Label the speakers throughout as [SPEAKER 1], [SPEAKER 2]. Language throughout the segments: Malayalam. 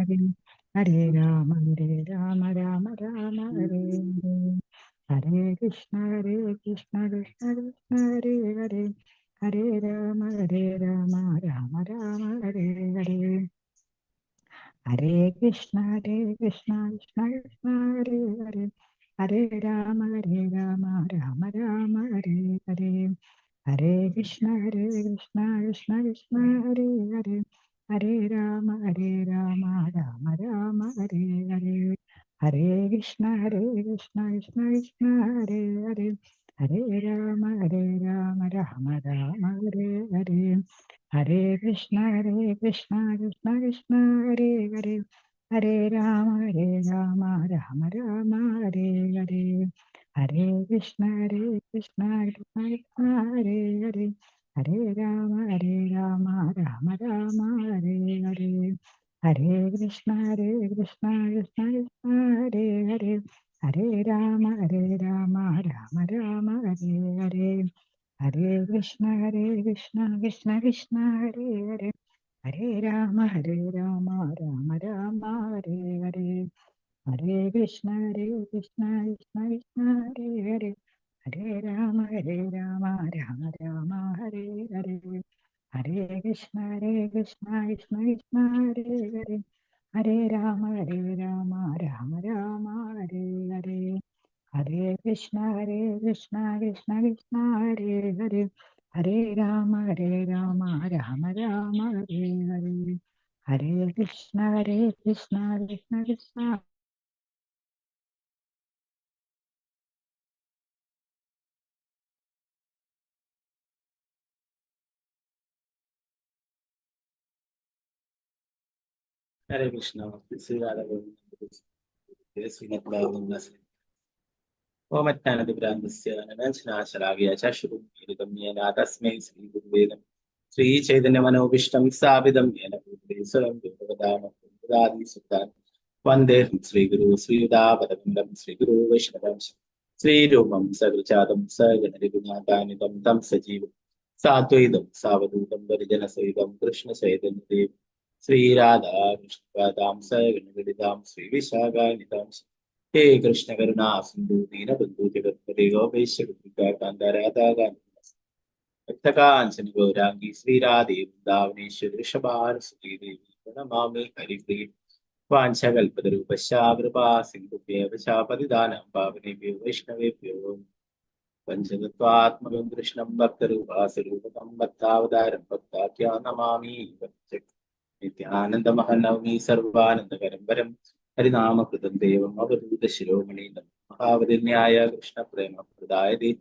[SPEAKER 1] ഹരേ ഹരേ രാമ രാമ രാമ ഹരേ ഹരേ ഹരേ കൃഷ്ണ കൃഷ്ണ കൃഷ്ണ ഹരേ ഹരേ ഹരേ രാമ രാമ രാമ ഹരേ ഹരേ ഹരേ കൃഷ്ണ കൃഷ്ണ കൃഷ്ണ ഹരേ ഹരേ ഹരേ രാമ രാമ രാമ ഹരേ ഹരേ ഹരേ കൃഷ്ണ കൃഷ്ണ കൃഷ്ണ ഹരേ ഹരേ ഹരേ രാമ രാമ രാമ ഹരേ ഹരേ ഹരേ കൃഷ്ണ കൃഷ്ണ കൃഷ്ണ ഹരേ ഹരേ ഹരേ രാമ രാമ രാമ ഹരേ ഹരേ ഹരേ കൃഷ്ണ കൃഷ്ണ കൃഷ്ണ ഹരേ ഹരേ ഹരേ രാമ രാമ രാമ ഹരേ ഹരേ ഹരേ കൃഷ്ണ കൃഷ്ണ കൃഷ്ണ ഹരേ ഹരേ ഹരേ രാമ രാമ രാമ ഹരേ ഹരേ ഹരേ കൃഷ്ണ കൃഷ്ണ കൃഷ്ണ ഹരേ ഹരേ ഹരേ രാമ രാമ രാമ ഹരേ ഹരേ ഹരേ കൃഷ്ണ കൃഷ്ണ കൃഷ്ണ ഹരേ ഹരേ ഹരേ രാമ രാമ രാമ ഹരേ ഹരേ ഹരേ കൃഷ്ണ കൃഷ്ണ ഹരേ ഹരേ ഹരേ രാമ രാമ രാമ ഹരേ ഹരേ ഹരേ കൃഷ്ണ കൃഷ്ണ ഹരേ ഹരേ ഹരേ രാമ രാമ രാമ ഹരേ ഹരേ ഹരേ കൃഷ്ണ കൃഷ്ണ ഹരേ ഹരേ ഹരേ രാമ രാമ രാമ ഹരേ ഹരേ ഹരേ കൃഷ്ണ കൃഷ്ണ
[SPEAKER 2] ഹരേ കൃഷ്ണ. തസ്മൈ ശ്രീ ഗുരുവേദം ശ്രീചൈതന്യമനോഭിഷ്ടം സ്ഥാപിതം യേന ഭൂതലേ സ്വയം സുൽത്താൻ വന്ദേഹം ശ്രീഗുരു ശ്രീയുതാപദം ശ്രീഗുരു വൈഷ്ണവംശം ശ്രീരൂപം സകൃചാതം സഗണരഘുനാഥാനിതം തം സജീവം സാദ്വൈതം സാവധൂതം പരിജനസഹിതം കൃഷ്ണചൈതന്യദേവം ശ്രീരാധാ കൃഷ്ണപാദാം സഗണഗണിതാം ശ്രീവിശാഖാനിതാം ഹേ കൃഷ്ണ കരുണാ സിന്ധു ദീനബന്ധു ജഗത്പതി ഗോപേശ്വരാധാകാന്ത ഭക്തകാഞ്ചന ഗൗരാംഗി ശ്രീരാധേ വൃന്ദാവനേശ്വരി ഋഷഭാരസുദേവി പ്രണമാമി ഹരിപ്രിയ വാഞ്ചകൽപതരൂപശാകൃപാ സിന്ധുഭ്യേവ ശാപതിദാനം പാവനേഭ്യോ വൈഷ്ണവേഭ്യോ പഞ്ചതത്വാത്മകം കൃഷ്ണം ഭക്തരൂപാസരൂപകം ഭക്താവതാരം ഭക്താഖ്യാ നമാമി നിത്യാനന്ദമഹനവമി സർവാനന്ദകരം വരം ഹരിനാമകൃതം ദേവം അവധൂത ശിരോമണി മഹാവതിന്യായ കൃഷ്ണ പ്രേമ പ്രദായതി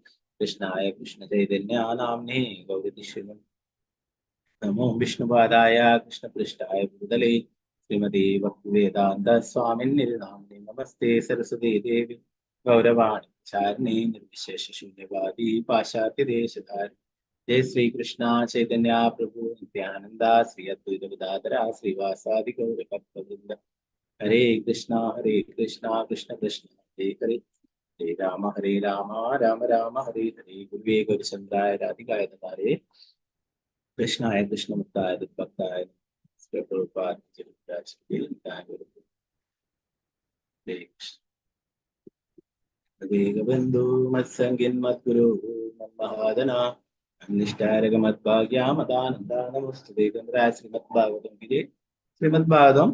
[SPEAKER 2] കൃഷ്ണായ കൃഷ്ണ ചൈതന്യാനാംനേ ഗൗരതിശ്വരം നമോ വിഷ്ണുപാദായ കൃഷ്ണപൃഷ്ഠായ ഭൂതലേ ശ്രീമതി ഭക്തിവേദാന്ത സ്വാമിന്നിരുനാംനേ നമസ്തേ സരസ്വതീ ദേവി ഗൗരവാണി ചാരണേ നിർവിശേഷ ശൂന്യവാദി പാശ്ചാത്യദേശധാരി ജയ ശ്രീകൃഷ്ണ ചൈതന്യ പ്രഭു നിത്യാനന്ദ ശ്രീ അദ്വൈത ഗദാധര ശ്രീവാസാദി ഗൗരഭക്തവൃന്ദ ഹരേ കൃഷ്ണ കൃഷ്ണ കൃഷ്ണ ഹരേ ഹരേ ഹരേ രാമ രാമ ഹരേ ഹരേ ഗുരുവേ ഗൗരചന്ദ്രായ രാധികായ ഹരേ കൃഷ്ണായ കൃഷ്ണമുക്തായ ഭക്തായ വേഗബന്ധു മത്സംഗിൻ മദ്ഗുരു മന്മഹാദന അനിഷ്ടാരകമദ്ഭാഗ്യാമദാനന്ദാനമസ്തുതേ ശ്രീമദ് ഭാഗവതം ശ്രീമദ് ഭാഗവതം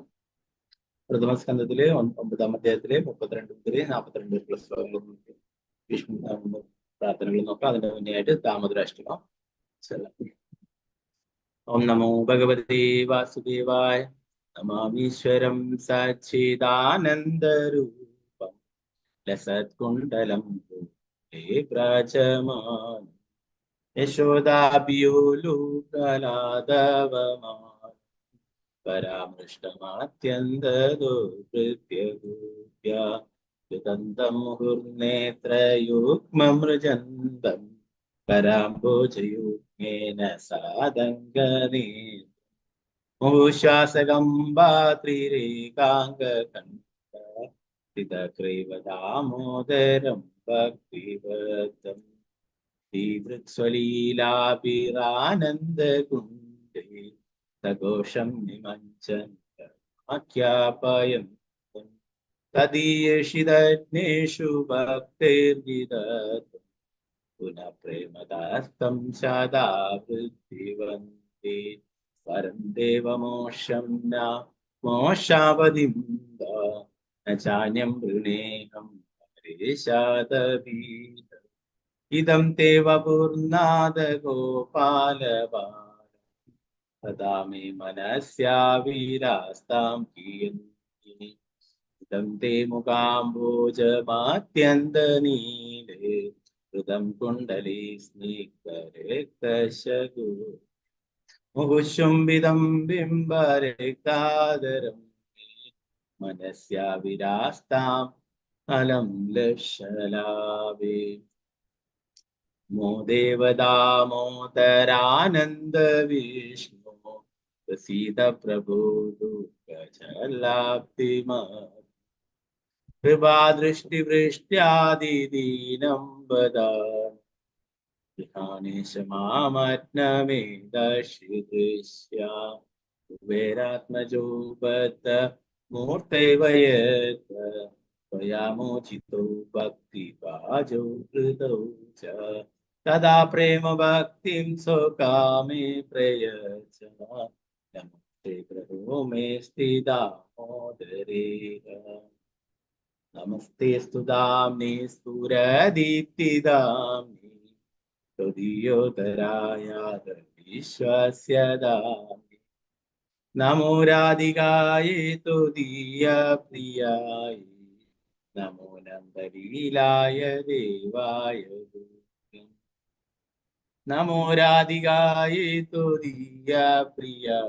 [SPEAKER 2] പ്രഥമ സ്കന്ധത്തിലെ 9-ാം അധ്യായത്തിലെ 32 മുതൽ 42 ശ്ലോകങ്ങൾ വിഷ്ണു പ്രാർത്ഥനകൾ നോക്കാം. അതിന്റെ മുന്നേ ആയിട്ട് ദാമോദരാഷ്ടകം. ഓം നമോ ഭഗവതേ വാസുദേവായ നമാമീശ്വരം സച്ചിദാനന്ദരൂപം ലസത്കുണ്ടലം വ്രജമാനം യശോദാഭിയോലൂകലാദവമാനം പരാമൃഷ്ടമാത്യന്തദുർഭൃത്യഗൂപ്യാ മുഹുർനേത്രയുഗ്മമൃജന്തം കരാംബോജയുഗ്മേന സാദംഗനേ മുഹുശാസകമ്പാത്രിരേകാംഗകണ്ഠ ദാമോദരം ഭക്തിവദം ശ്രീവൃത്സ്വലീലാഭിരാനന്ദകുണ്ഡേ സഘോഷം നിമഞ്ജൻ आख्यापयन्तु तदीयशिदग्नेषु भक्तिर्विदधतु पुनः प्रेमदास्तं सदा वृद्धिवन्ति परं देवमोक्षं न मोक्षावधिं न चान्यं वृणेऽहं हरेशादभीत इदं ते वपुर्नाद गोपालबाल तदा मे मनस्याविरास्तां कीयन्ति इदं ते मुकाम्बोजमात्यन्तनीले हृदं कुण्डली स्निग्धरेक्तशगो मुहुशुम्बितं बिम्बरेक्तादरं मे मनस्याविरास्ताम् अलं लशलाभे मो देवदामोदरानन्द विष्णु प्रसीद प्रभो दुःखजलाब्धिमा कृपा दृष्टिवृष्ट्यादिदीनं वदा गृहाणेश मामज्ञमे दर्शिदृश्या कुबेरात्मजो बद्ध मूर्तैव यत् त्वया मोचितो भक्तिभाजो कृतौ च तदा प्रेम भक्तिं स्वकामे प्रयच्छ नमस्ते प्रभो मे स्थिदामोदरेह नमस्ते स्तुदाम्नि स्फुरदीप्तिदाम्नि त्वदीयोदरायाद विश्वस्य दाम्नि नमो राधिकायै त्वदीयप्रियायै नमो नन्दलीलाय देवाय तुभ्यं नमो राधिकायै त्वदीयप्रियायै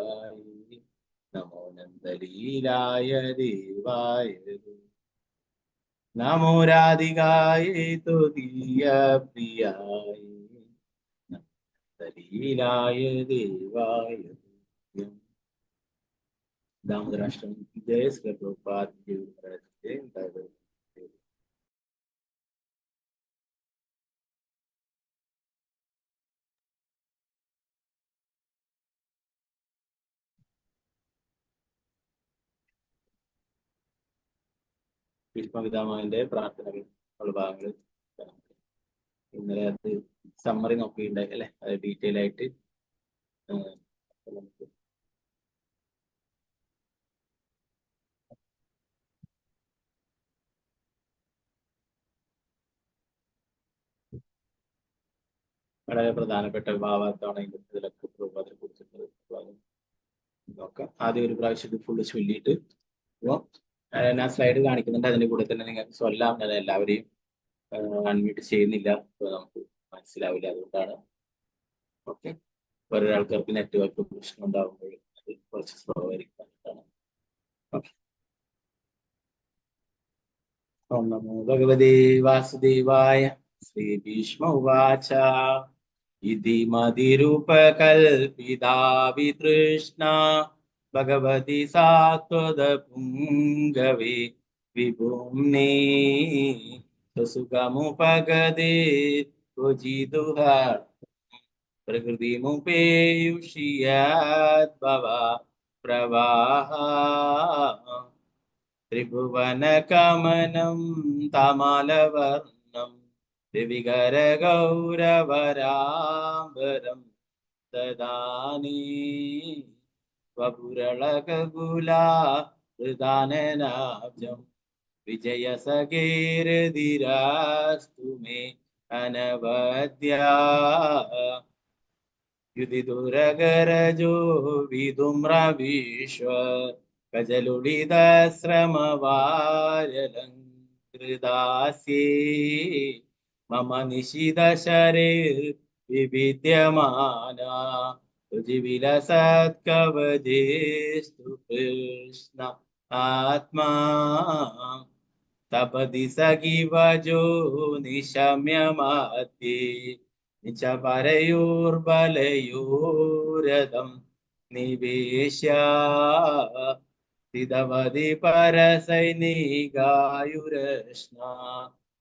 [SPEAKER 2] नमो नन्दलीलाय देवाय नमो राधिकायै त्वदीयप्रियायै नन्दलीलाय देवाय तुभ्यं दामोदराष्टमी की जय श्री प्रभुपाद जी महाराज की जय। ഭീഷ്മപിതാമഹന്റെ പ്രാർത്ഥനകൾ ഉള്ള ഭാഗങ്ങൾ ഇന്നലെ അത് സമ്മറി നോക്കിയിട്ടുണ്ടായി അല്ലെ, അത് ഡീറ്റെയിൽ ആയിട്ട് നമുക്ക് വളരെ പ്രധാനപ്പെട്ട ഭാഗത്താണ് ഇതിലൊക്കെ പ്രഭുപാദിനെ കുറിച്ചിട്ട് നോക്കാം. ആദ്യം ഒരു പ്രാവശ്യം ഇത് ഫുള്ള് ചൊല്ലിയിട്ട് അപ്പോൾ ഞാൻ സ്ലൈഡ് കാണിക്കുന്നുണ്ട്, അതിന്റെ കൂടെ തന്നെ നിങ്ങൾക്ക് ചൊല്ലാം. ഞാൻ എല്ലാവരെയും അൺമ്യൂട്ട് ചെയ്യുന്നില്ല, അപ്പോൾ നമുക്ക് മനസ്സിലാവില്ല, അതുകൊണ്ടാണ്. ഓക്കെ, ഓരോ ആൾക്കാർക്ക് നെറ്റ്വർക്ക് പ്രശ്നം ഉണ്ടാകുമ്പോൾ അത് കുറച്ച് സ്ലോ ആയിരിക്കും. ഓക്കെ, ഓം നമോ ഭഗവതേ വാസുദേവായ. ശ്രീ ഭീഷ്മ ഉവാച ഇതി മതിരുപകൽപിതാ വിതൃഷ്ണാ ഭഗവതി സാത്വതപുംഗവേ വിഭുംനേ സുസുഖമുപഗതേ ത്വജിതുഃ പ്രകൃതിമുപേയുഷിയാദ്ഭവ പ്രവാഹ ത്രിഭുവനകമനം തമലവർണം ദിവികരഗൗരവരാംബരം ദദാനി വപുരളകകുലാ ഹൃദാനനാബ്ജം വിജയസകേരധിരാസ്തു മേ അനവദ്യാ യുധിദുരഗരജോ വിധുമ്രവിശ്വ കജലുടിതശ്രമവാര്യലങ്കൃതാസ്യേ മമ നിശിതശരേ വിവിദ്യമാനാ രുചിവിലസത്കവചേസ്തു കൃഷ്ണ ആത്മാ തപതി സഖിവജോ നിശമ്യമാത്യേ നിച പരയോർബലയോരഥം നിവേശ്യ സ്ഥിതവതി പരസൈനികായുരശ്ന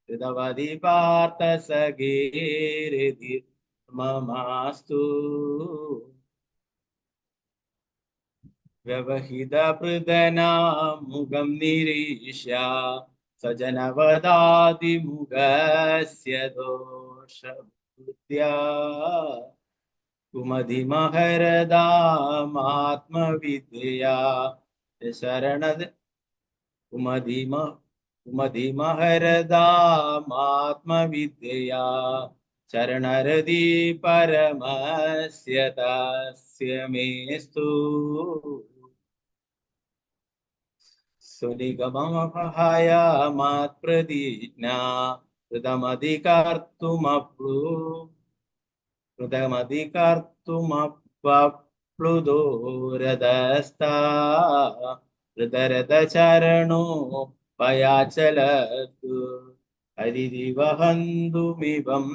[SPEAKER 2] സ്ഥിതവതി പാർത്ഥസഖേരതി മമാസ്തു. വ്യവഹിതപൃതനാമുഖം നിരീക്ഷ്യ സജനവദാതിമുഖസ്യ ദോഷബുദ്ധ്യാ കുമതിമഹരദാമാത്മവിദ്യയാ ശരണ കുമതിമഹരദാമാത്മവിദ്യയാ ശരണരതി പരമസ്യ തസ്യ മേസ്തു സുനിഗമമപഹായ മത്പ്രതിജ്ഞാ ഹൃദമധികർത്തുമപ്ലുദോരദസ്താ ഹൃദരഥചരണോ പയാചലതു ഹരിരിവഹന്തുമിവം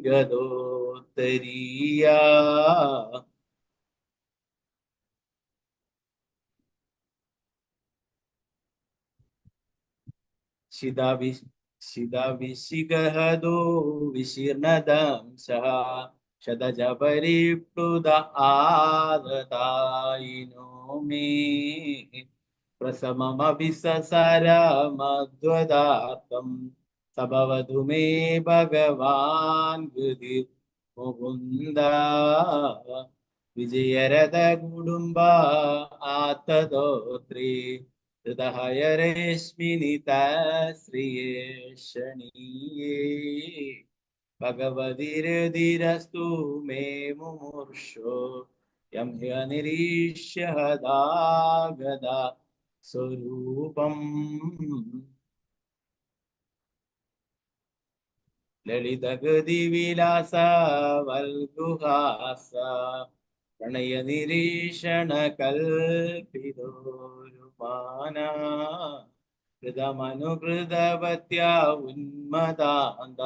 [SPEAKER 2] ഗദോത്തരീയാ ശിദവിശിഖഹദോ വിശീർണദംശഃ ശതജപരിപ്ലുത ആദതായിനോ മേ പ്രസമമഭിസസരമദ്വദാർത്ഥം സഭവതു മേ ഭഗവാൻ ഗതി മുകുന്ദ വിജയരഥ കുടുംബ ആത്തദോത്രി ഹൃദയരശ്മിനിതശ്രിയേഷണീയേ ഭഗവതിരുധിരസ്തു മേ മുമൂർഷോ യം ഹ്യനിരീക്ഷ്യ ഹദാഗദാ സ്വരൂപം ലളിതഗതിവിലാസ വൽഗുഹാസ പ്രണയ നിരീക്ഷണ കൽപിതോരുമാന ഹൃദമനുഹൃദവത്യ ഉന്മദാന്ത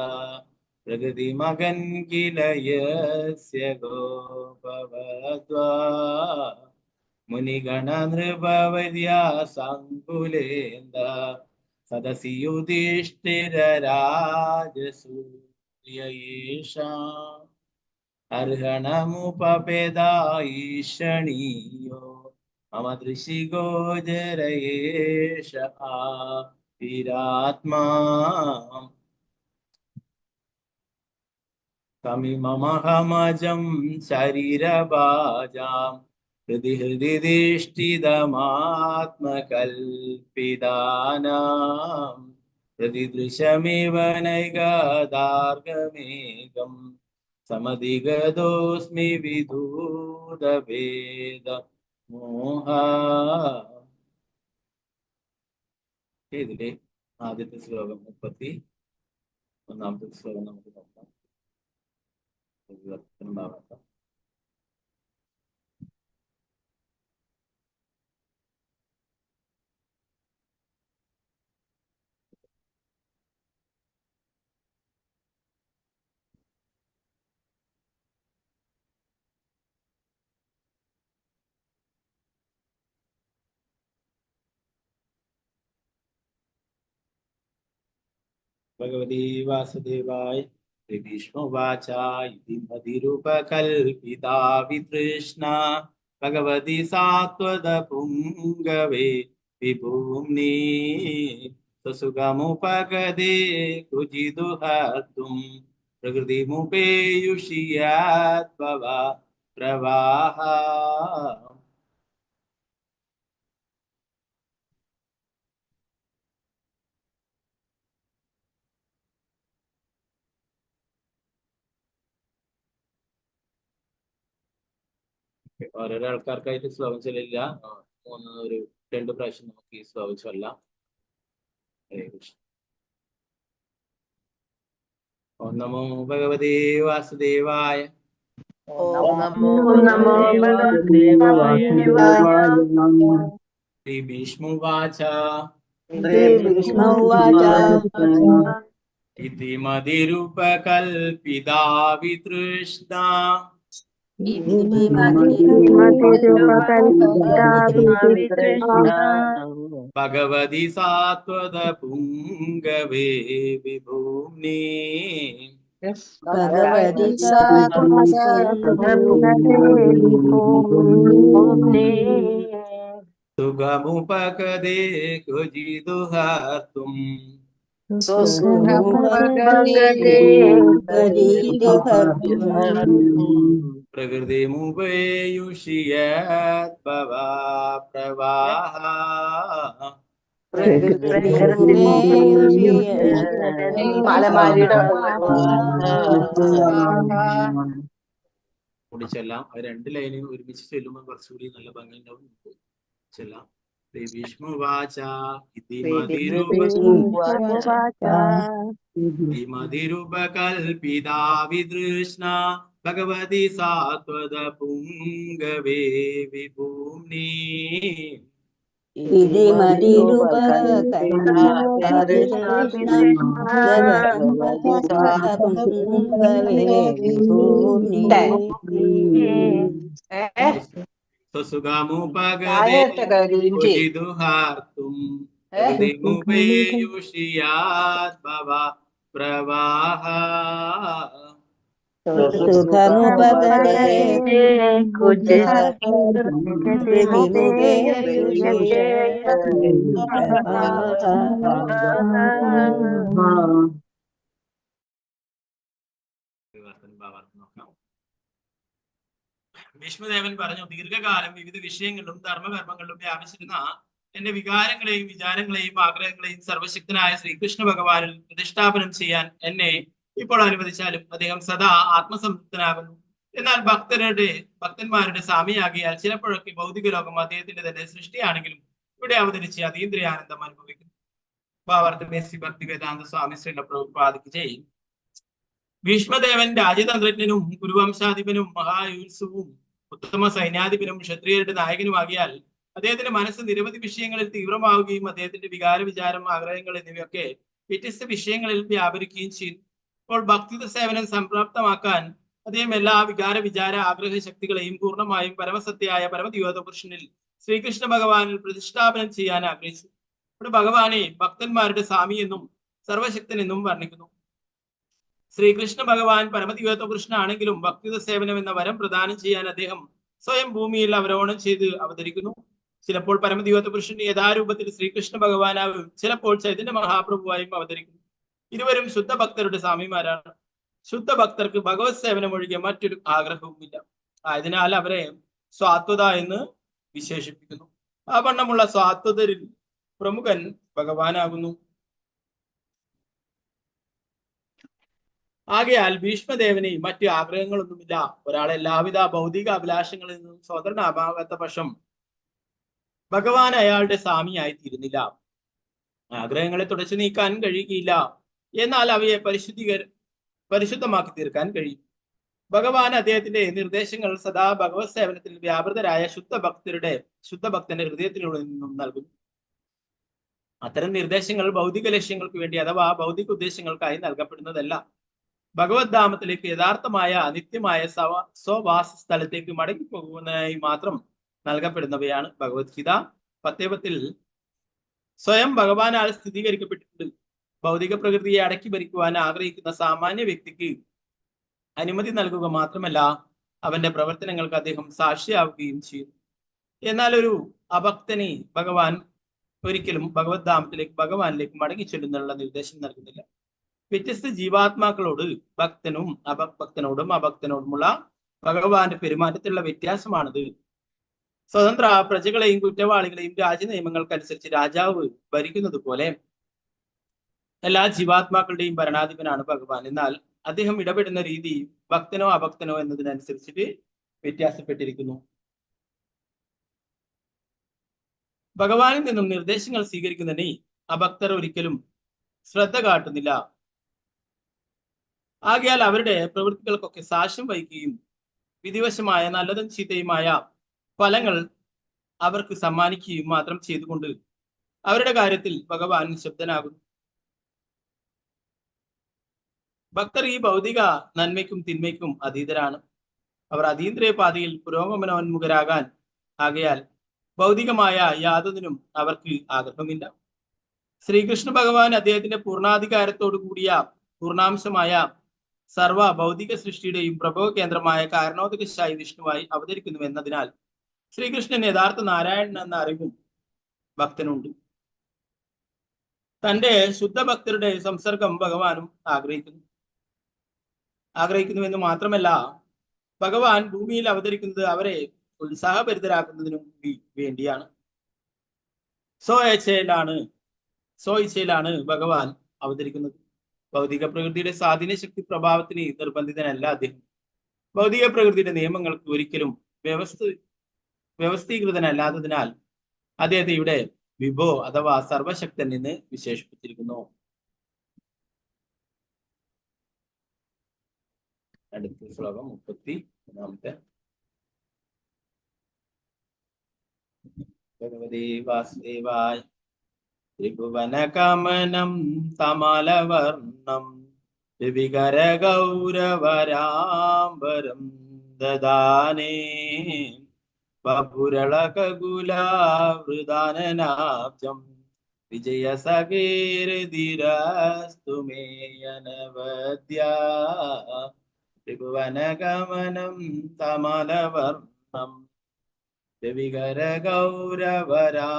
[SPEAKER 2] പ്രകൃതി മകൻ കില യസ്യ ഗോപവദ്വാ മുനിഗണ നൃപവര്യ സങ്കുലേന്ദ സദസി യുധിഷ്ഠിരരാജസൂയയേഷാം അർഹണമുപപേദായിഷണീയോ മമ ദൃശി ഗോചരയേഷ ആത്മാ തമിമമഹമജം ശരീരഭാജാം ഹൃദി ഹൃദി ദിഷ്ടിതമാത്മകൽപിതാനാം ഹൃദിദൃശമിവ നൈകദാർഗമേകം സമധിഗതോസ്മി വിദൂതഭേദ മോഹ. ഇതിലെ ആദ്യത്തെ ശ്ലോകം 31-ാമത്തെ ശ്ലോകം നമുക്ക് നോക്കാം. ഭാഗത്ത് ഭഗവതി വാസുദേവായ ഭീഷ്മോവാച ഇതി മതിരുപകൽപിതാ വിതൃഷ്ണ ഭഗവതി സാത്വത പുംഗവേ വിഭൂമ്നി സുസുഖമുപഗതേ കുജിദുഹത്തും പ്രകൃതിമുപേയുഷിയാത്ഭവ പ്രവാഹ. ഓരോരോ ആൾക്കാർക്കായിട്ട് ശ്ലോകം ചൊല്ലില്ല. ഒരു 2 പ്രാവശ്യം നമുക്ക് ഈ ശ്ലോകം ചൊല്ലാം. ഹരേ കൃഷ്ണ. ഓം നമോ ഭഗവതേ വാസുദേവായ.
[SPEAKER 3] ഓം നമോ ഭഗവതേ
[SPEAKER 2] ശ്രീ ഭീഷ്മോവാച ഇതി മതിരുപകൽപിതാ വിതൃഷ്ണ ഭഗവതി സാത്വത പുംഗവേ വിഭൂമ്നി സുഖമുപകദേ കുജിതുഹർത്തും
[SPEAKER 3] സുഖമുപഗതേ
[SPEAKER 2] പ്രകൃതിമുപേയുഷിയത് പ്രവാഹ
[SPEAKER 3] മാലമാരിയുടെ
[SPEAKER 2] കൂടി ചെല്ലാം. അത് രണ്ട് ലൈനും ഒരുമിച്ച് ചെല്ലുമ്പോൾ കുറച്ചുകൂടി നല്ല ഭംഗി ഉണ്ടാവും. ചെല്ലാം. ഭീഷ്മവാച മതിരുപകൽപിതാ വിതൃഷ്ണ ഭഗവതി സാത്വത പുംഗവേ വിഭൂമ്നി സുഖമുപഗതേതുഹാർത്തും ഹൃദിമുപേയുഷിയാത് ഭവ പ്രവാഹ ഭീഷ്മദേവൻ പറഞ്ഞു, ദീർഘകാലം വിവിധ വിഷയങ്ങളിലും ധർമ്മകർമ്മങ്ങളിലും വ്യാപിച്ചിരുന്ന എന്റെ വികാരങ്ങളെയും വിചാരങ്ങളെയും ആഗ്രഹങ്ങളെയും സർവശക്തനായ ശ്രീകൃഷ്ണ ഭഗവാനിൽ പ്രതിഷ്ഠാപനം ചെയ്യാൻ എന്നെ ഇപ്പോൾ അനുവദിച്ചാലും അദ്ദേഹം സദാ ആത്മസംതൃപ്തനാകുന്നു. എന്നാൽ ഭക്തന്മാരുടെ സ്വാമിയാകിയാൽ ചിലപ്പോഴൊക്കെ ഭൗതിക ലോകം അദ്ദേഹത്തിന്റെ തന്നെ സൃഷ്ടിയാണെങ്കിലും ഇവിടെ അവതരിച്ച് അതീന്ദ്രിയ ആനന്ദം അനുഭവിക്കുന്നു. ഭാവാർത്ഥ ഭക്തി വേദാന്ത സ്വാമി ശ്രീല പ്രഭുപാദിക്ക് ചെയ്യും. ഭീഷ്മദേവൻ രാജതന്ത്രജ്ഞനും കുരുവംശാധിപനും മഹായുത്സവും ഉത്തമ സൈന്യാധിപനും ക്ഷത്രിയരുടെ നായകനുമാകിയാൽ അദ്ദേഹത്തിന്റെ മനസ്സ് നിരവധി വിഷയങ്ങളിൽ തീവ്രമാവുകയും അദ്ദേഹത്തിന്റെ വികാര വിചാരം ആഗ്രഹങ്ങൾ എന്നിവയൊക്കെ വ്യത്യസ്ത വിഷയങ്ങളിൽ വ്യാപരിക്കുകയും ചെയ്യുന്നു. അപ്പോൾ ഭക്തിയുത സേവനം സംപ്രാപ്തമാക്കാൻ അദ്ദേഹം എല്ലാ വികാര വിചാര ആഗ്രഹ ശക്തികളെയും പൂർണ്ണമായും പരമസത്യായ പരമദിവ്യോത പുരുഷനിൽ ശ്രീകൃഷ്ണ ഭഗവാനിൽ പ്രതിഷ്ഠാപനം ചെയ്യാൻ ആഗ്രഹിച്ചു. ഇവിടെ ഭഗവാനെ ഭക്തന്മാരുടെ സ്വാമി എന്നും സർവശക്തൻ എന്നും വർണ്ണിക്കുന്നു. ശ്രീകൃഷ്ണ ഭഗവാൻ പരമദിവ്യോത പുരുഷനാണെങ്കിലും ഭക്തിയുത സേവനം എന്ന വരം പ്രദാനം ചെയ്യാൻ അദ്ദേഹം സ്വയം ഭൂമിയിൽ അവരോഹണം ചെയ്ത് അവതരിക്കുന്നു. ചിലപ്പോൾ പരമദിവ്യോത പുരുഷൻ യഥാരൂപത്തിൽ ശ്രീകൃഷ്ണ ഭഗവാനാവും ചിലപ്പോൾ ചൈതന്യ മഹാപ്രഭുവായും അവതരിക്കുന്നു. ഇരുവരും ശുദ്ധ ഭക്തരുടെ സ്വാമിമാരാണ്. ശുദ്ധ ഭക്തർക്ക് ഭഗവത് സേവനം ഒഴികെ മറ്റൊരു ആഗ്രഹവുമില്ല. ആയതിനാൽ അവരെ സ്വാത്വത എന്ന് വിശേഷിപ്പിക്കുന്നു. ആ വണ്ണമുള്ള സ്വാത്വതരിൽ പ്രമുഖൻ ഭഗവാനാകുന്നു. ആകയാൽ ഭീഷ്മദേവന് മറ്റു ആഗ്രഹങ്ങളൊന്നുമില്ല. ഒരാൾ എല്ലാവിധ ഭൗതിക അഭിലാഷങ്ങളിൽ നിന്നും സ്വതന്ത്രമാകാത്ത പക്ഷം ഭഗവാൻ അയാളുടെ സ്വാമിയായി തീരുന്നില്ല. ആഗ്രഹങ്ങളെ തുടച്ചു നീക്കാൻ കഴിയുകയില്ല. എന്നാൽ അവയെ പരിശുദ്ധമാക്കി തീർക്കാൻ കഴിയും. ഭഗവാൻ അദ്ദേഹത്തിന്റെ നിർദ്ദേശങ്ങൾ സദാ ഭഗവത് സേവനത്തിൽ വ്യാപൃതരായ ശുദ്ധഭക്തന്റെ ഹൃദയത്തിലൂടെ നിന്നും നൽകുന്നു. അത്തരം നിർദ്ദേശങ്ങൾ ഭൗതിക ലക്ഷ്യങ്ങൾക്ക് വേണ്ടി അഥവാ ഭൗതിക ഉദ്ദേശങ്ങൾക്കായി നൽകപ്പെടുന്നതല്ല. ഭഗവത് ധാമത്തിലേക്ക് യഥാർത്ഥമായ നിത്യമായ സ്വവാസ സ്ഥലത്തേക്ക് മടങ്ങിപ്പോകുന്നതിനായി മാത്രം നൽകപ്പെടുന്നവയാണ്. ഭഗവത്ഗീത 10:10 സ്വയം ഭഗവാനാൽ സ്ഥിരീകരിക്കപ്പെട്ടിട്ടുണ്ട്. ഭൗതിക പ്രകൃതിയെ അടക്കി ഭരിക്കുവാൻ ആഗ്രഹിക്കുന്ന സാമാന്യ വ്യക്തിക്ക് അനുമതി നൽകുക മാത്രമല്ല, അവന്റെ പ്രവർത്തനങ്ങൾക്ക് അദ്ദേഹം സാക്ഷിയാവുകയും ചെയ്യും. എന്നാൽ ഒരു അഭക്തനെ ഭഗവാൻ ഒരിക്കലും ഭഗവത് ധാമത്തിലേക്ക് ഭഗവാനിലേക്ക് മടങ്ങി ചെല്ലുന്നുള്ള നിർദ്ദേശം നൽകുന്നില്ല. വ്യത്യസ്ത ജീവാത്മാക്കളോട് ഭക്തനോടും അഭക്തനോടുമുള്ള ഭഗവാന്റെ പെരുമാറ്റത്തിലുള്ള വ്യത്യാസമാണിത്. സ്വതന്ത്ര പ്രജകളെയും കുറ്റവാളികളെയും രാജ്യനിയമങ്ങൾക്കനുസരിച്ച് രാജാവ് ഭരിക്കുന്നത് പോലെ എല്ലാ ജീവാത്മാക്കളുടെയും ഭരണാധിപനാണ് ഭഗവാൻ. എന്നാൽ അദ്ദേഹം ഇടപെടുന്ന രീതി ഭക്തനോ അഭക്തനോ എന്നതിനനുസരിച്ചിട്ട് വ്യത്യാസപ്പെട്ടിരിക്കുന്നു. ഭഗവാനിൽ നിന്നും നിർദ്ദേശങ്ങൾ സ്വീകരിക്കുന്നതിന് അഭക്തർ ഒരിക്കലും ശ്രദ്ധ കാട്ടുന്നില്ല. ആകയാൽ അവരുടെ പ്രവൃത്തികൾക്കൊക്കെ സാക്ഷ്യം വഹിക്കുകയും വിധിവശമായ നല്ലതും ചീത്തയുമായ ഫലങ്ങൾ അവർക്ക് സമ്മാനിക്കുകയും മാത്രം ചെയ്തുകൊണ്ട് അവരുടെ കാര്യത്തിൽ ഭഗവാൻ നിശബ്ദനാകുന്നു. ഭക്തർ ഈ ഭൗതിക നന്മയ്ക്കും തിന്മയ്ക്കും അതീതരാണ്. അവർ അതീന്ദ്രിയ പാതയിൽ പുരോഗമനോന്മുഖരാകാൻ ആകയാൽ ഭൗതികമായ യാതൊന്നിനും അവർക്ക് ആഗ്രഹമില്ല. ശ്രീകൃഷ്ണ ഭഗവാൻ അദ്ദേഹത്തിന്റെ പൂർണ്ണാധികാരത്തോടു കൂടിയ പൂർണ്ണാംശമായ സർവ ഭൗതിക സൃഷ്ടിയുടെയും പ്രഭവ കേന്ദ്രമായ കാരണോദകശായി വിഷ്ണുവായി അവതരിക്കുന്നു എന്നതിനാൽ ശ്രീകൃഷ്ണൻ യഥാർത്ഥ നാരായണൻ എന്ന അറിവും ഭക്തനുണ്ട്. തന്റെ ശുദ്ധഭക്തരുടെ സംസർഗം ഭഗവാനും ആഗ്രഹിക്കുന്നുവെന്ന് മാത്രമല്ല, ഭഗവാൻ ഭൂമിയിൽ അവതരിക്കുന്നത് അവരെ ഉത്സാഹഭരിതരാക്കുന്നതിനും വേണ്ടിയാണ്. സ്വയിച്ഛയിലാണ് ഭഗവാൻ അവതരിക്കുന്നത്. ഭൗതിക പ്രകൃതിയുടെ സ്വാധീന ശക്തി പ്രഭാവത്തിന് നിർബന്ധിതനല്ല അദ്ദേഹം. ഭൗതിക പ്രകൃതിയുടെ നിയമങ്ങൾക്ക് ഒരിക്കലും വ്യവസ്ഥീകൃതനല്ലാത്തതിനാൽ അദ്ദേഹത്തെ ഇവിടെ വിഭോ അഥവാ സർവശക്തൻ എന്ന് വിശേഷിപ്പിച്ചിരിക്കുന്നു. അടുത്ത ശ്ലോകം 31. ഭഗവതി വാസുദേവായ ത്രിഭുവനകമനം തമലവർണം വിവികര ഗൗരവരാംബരം ദദാനേ ബപുരളകകുലാവൃദാനനാബ്ജം വിജയ സകീർതിരസ്തു മേ അനവദ്യാ ത്രിഭുവനഗമനം തമലവർണം വിവികര ഗൗരവരാംബരം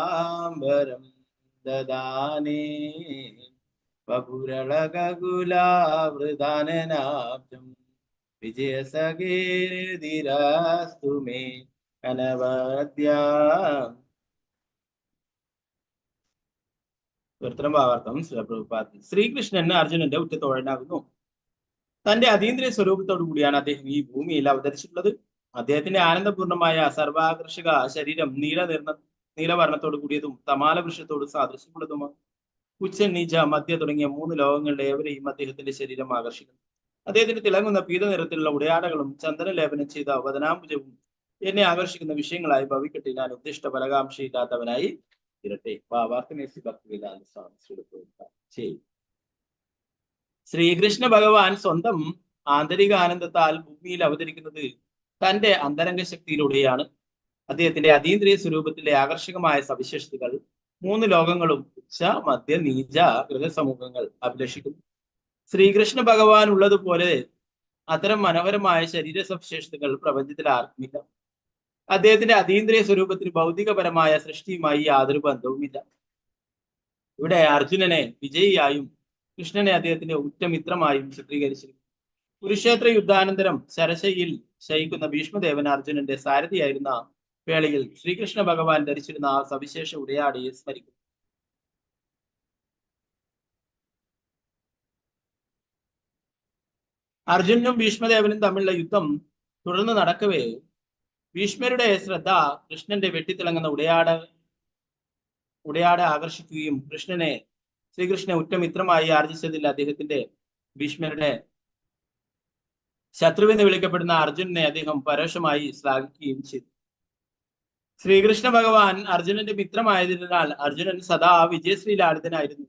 [SPEAKER 2] ദദാനേ ബപുരളകകുലാവൃദാനനാബ്ജം വിജയ സകീർതിരസ്തു മേ അനവദ്യാ. ഭാവാർത്ഥം. ശ്രീകൃഷ്ണൻ അർജുനന്റെ ഉറ്റത്തോഴനാകുന്നു. തന്റെ അതീന്ദ്രിയ സ്വരൂപത്തോടു കൂടിയാണ് അദ്ദേഹം ഈ ഭൂമിയിൽ അവതരിച്ചിട്ടുള്ളത്. അദ്ദേഹത്തിന്റെ ആനന്ദപൂർണമായ സർവാകർഷക ശരീരം നീലവർണ്ണത്തോടു കൂടിയതും തമാല വൃക്ഷത്തോട് സാദൃശ്യമുള്ളതും ഉച്ച നീച മധ്യ തുടങ്ങിയ 3 ലോകങ്ങളുടെ ഏവരെയും അദ്ദേഹത്തിന്റെ ശരീരം ആകർഷിക്കുന്നു. അദ്ദേഹത്തിന് തിളങ്ങുന്ന പീത നിറത്തിലുള്ള ഉടയാടകളും ചന്ദന ലേപനം ചെയ്ത വദനാംബുജവും എന്നെ ആകർഷിക്കുന്ന വിഷയങ്ങളായി ഭവിക്കട്ടെ. ഞാൻ ഉദ്ദിഷ്ട ഫലകാംക്ഷയില്ലാത്തവനായി ഇരട്ടെ. ശ്രീകൃഷ്ണ ഭഗവാൻ സ്വന്തം ആന്തരിക ആനന്ദത്താൽ ഭൂമിയിൽ അവതരിക്കുന്നത് തന്റെ അന്തരംഗ ശക്തിയിലൂടെയാണ്. അദ്ദേഹത്തിന്റെ അതീന്ദ്രിയ സ്വരൂപത്തിലെ ആകർഷകമായ സവിശേഷതകൾ 3 ലോകങ്ങളും ഉച്ച മധ്യ നീച ഗൃഹസമൂഹങ്ങൾ അഭിലഷിക്കുന്നു. ശ്രീകൃഷ്ണ ഭഗവാൻ ഉള്ളതുപോലെ അത്തരം മനോഹരമായ ശരീര സവിശേഷതകൾ പ്രപഞ്ചത്തിൽ ആർക്കുമില്ല. അദ്ദേഹത്തിന്റെ അതീന്ദ്രിയ സ്വരൂപത്തിന് ഭൗതികപരമായ സൃഷ്ടിയുമായി യാതൊരു ബന്ധവുമില്ല. ഇവിടെ അർജുനനെ വിജയിയായും കൃഷ്ണനെ അദ്ദേഹത്തിന്റെ ഉറ്റമിത്രമായും ചിത്രീകരിച്ചിരിക്കുന്നു. കുരുക്ഷേത്ര യുദ്ധാനന്തരം ശരശയിൽ ശയിക്കുന്ന ഭീഷ്മദേവൻ അർജുനന്റെ സാരഥിയായിരുന്ന വേളയിൽ ശ്രീകൃഷ്ണ ഭഗവാൻ ധരിച്ചിരുന്ന ആ സവിശേഷ ഉടയാടിയെ സ്മരിക്കുന്നു. അർജുനും ഭീഷ്മദേവനും തമ്മിലുള്ള യുദ്ധം തുടർന്ന് നടക്കവേ ഭീഷ്മരുടെ ശ്രദ്ധ കൃഷ്ണന്റെ വെട്ടിത്തിളങ്ങുന്ന ഉടയാട ആകർഷിക്കുകയും ശ്രീകൃഷ്ണനെ ഉറ്റമിത്രമായി ആർജിച്ചതിൽ അദ്ദേഹത്തിന്റെ ഭീഷ്മരുടെ ശത്രുവെന്ന് വിളിക്കപ്പെടുന്ന അർജുനനെ അദ്ദേഹം പരോക്ഷമായി ശ്ലാഘിക്കുകയും ചെയ്തു. ശ്രീകൃഷ്ണ ഭഗവാൻ അർജുനന്റെ മിത്രമായതിനാൽ അർജുനൻ സദാ വിജയശ്രീലാളിതനായിരുന്നു.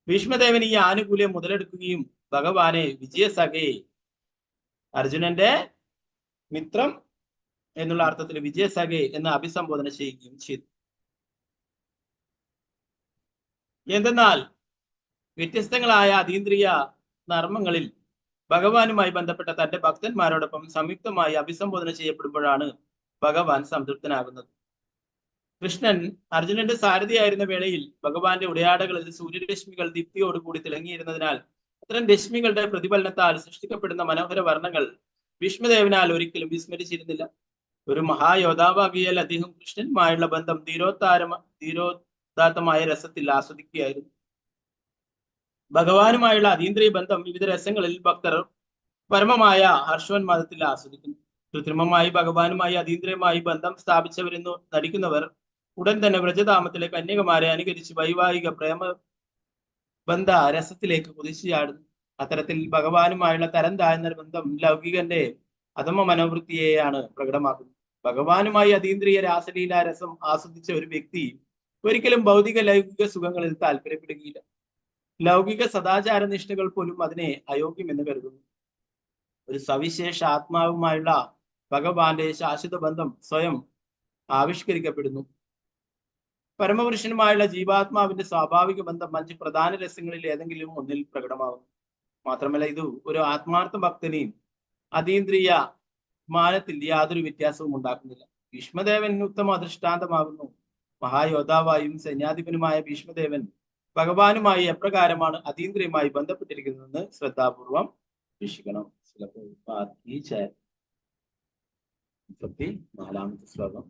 [SPEAKER 2] ഭീഷ്മദേവൻ ഈ ആനുകൂല്യം മുതലെടുക്കുകയും ഭഗവാനെ വിജയസഖേ, അർജുനന്റെ മിത്രം എന്നുള്ള അർത്ഥത്തിൽ വിജയസഖേ എന്ന് അഭിസംബോധന ചെയ്യുകയും ചെയ്തു. എന്തെന്നാൽ വ്യത്യസ്തങ്ങളായ അതീന്ദ്രിയ നർമ്മങ്ങളിൽ ഭഗവാനുമായി ബന്ധപ്പെട്ട തന്റെ ഭക്തന്മാരോടൊപ്പം സംയുക്തമായി അഭിസംബോധന ചെയ്യപ്പെടുമ്പോഴാണ് ഭഗവാൻ സംതൃപ്തനാകുന്നത്. കൃഷ്ണൻ അർജുനന്റെ സാരഥിയായിരുന്ന വേളയിൽ ഭഗവാന്റെ ഉടയാടകളിൽ സൂര്യരശ്മികൾ ദീപ്തിയോടുകൂടി തിളങ്ങിയിരുന്നതിനാൽ അത്തരം രശ്മികളുടെ പ്രതിഫലനത്താൽ സൃഷ്ടിക്കപ്പെടുന്ന മനോഹര വർണ്ണങ്ങൾ ഭീഷ്മദേവനാൽ ഒരിക്കലും വിസ്മരിച്ചിരുന്നില്ല. ഒരു മഹായോദ്ധാവാകിയാൽ അദ്ദേഹം കൃഷ്ണനുമായുള്ള ബന്ധം ധീരോദാത്തമായ രസത്തിൽ ആസ്വദിക്കുകയായിരുന്നു. ഭഗവാനുമായുള്ള അതീന്ദ്രിയ ബന്ധം വിവിധ രസങ്ങളിൽ ഭക്തർ പരമമായ ഹർഷോന്മാദത്തിൽ ആസ്വദിക്കുന്നു. കൃത്രിമമായി ഭഗവാനുമായി അതീന്ദ്രിയമായി ബന്ധം സ്ഥാപിച്ചവരെന്നു നടിക്കുന്നവർ ഉടൻ തന്നെ വ്രജധാമത്തിലെ കന്യകമാരെ അനുകരിച്ച് വൈവാഹിക പ്രേമ ബന്ധ രസത്തിലേക്ക് കുതിച്ചുചാടുന്നു. അത്തരത്തിൽ ഭഗവാനുമായുള്ള തരം താഴ്ന്ന ബന്ധം ലൗകികന്റെ അധമ മനോവൃത്തിയെയാണ് പ്രകടമാക്കുന്നത്. ഭഗവാനുമായി അതീന്ദ്രിയ രാസലീല രസം ആസ്വദിച്ച ഒരു വ്യക്തി ഒരിക്കലും ഭൗതിക ലൗകിക സുഖങ്ങളിൽ താല്പര്യപ്പെടുകയില്ല. ലൗകിക സദാചാര നിഷ്ഠകൾ പോലും അതിനെ അയോഗ്യമെന്ന് കരുതുന്നു. ഒരു സവിശേഷ ആത്മാവുമായുള്ള ഭഗവാന്റെ ശാശ്വത ബന്ധം സ്വയം ആവിഷ്കരിക്കപ്പെടുന്നു. പരമപുരുഷനുമായുള്ള ജീവാത്മാവിന്റെ സ്വാഭാവിക ബന്ധം 5 പ്രധാന രസങ്ങളിൽ ഏതെങ്കിലും ഒന്നിൽ പ്രകടമാകുന്നു. മാത്രമല്ല ഇത് ഒരു ആത്മാർത്ഥ ഭക്തനെയും അതീന്ദ്രിയ മാനത്തിൽ യാതൊരു വ്യത്യാസവും ഉണ്ടാക്കുന്നില്ല. ഭീഷ്മദേവൻ ഉത്തമ ദൃഷ്ടാന്തമാകുന്നു. മഹായോദ്ധാവായും സൈന്യാധിപനുമായ ഭീഷ്മദേവൻ ഭഗവാനുമായി എപ്രകാരമാണ് അതീന്ദ്രിയമായി ബന്ധപ്പെട്ടിരിക്കുന്നതെന്ന് ശ്രദ്ധാപൂർവം വീക്ഷിക്കണം. ഈ 34ാമത്തെ ശ്ലോകം.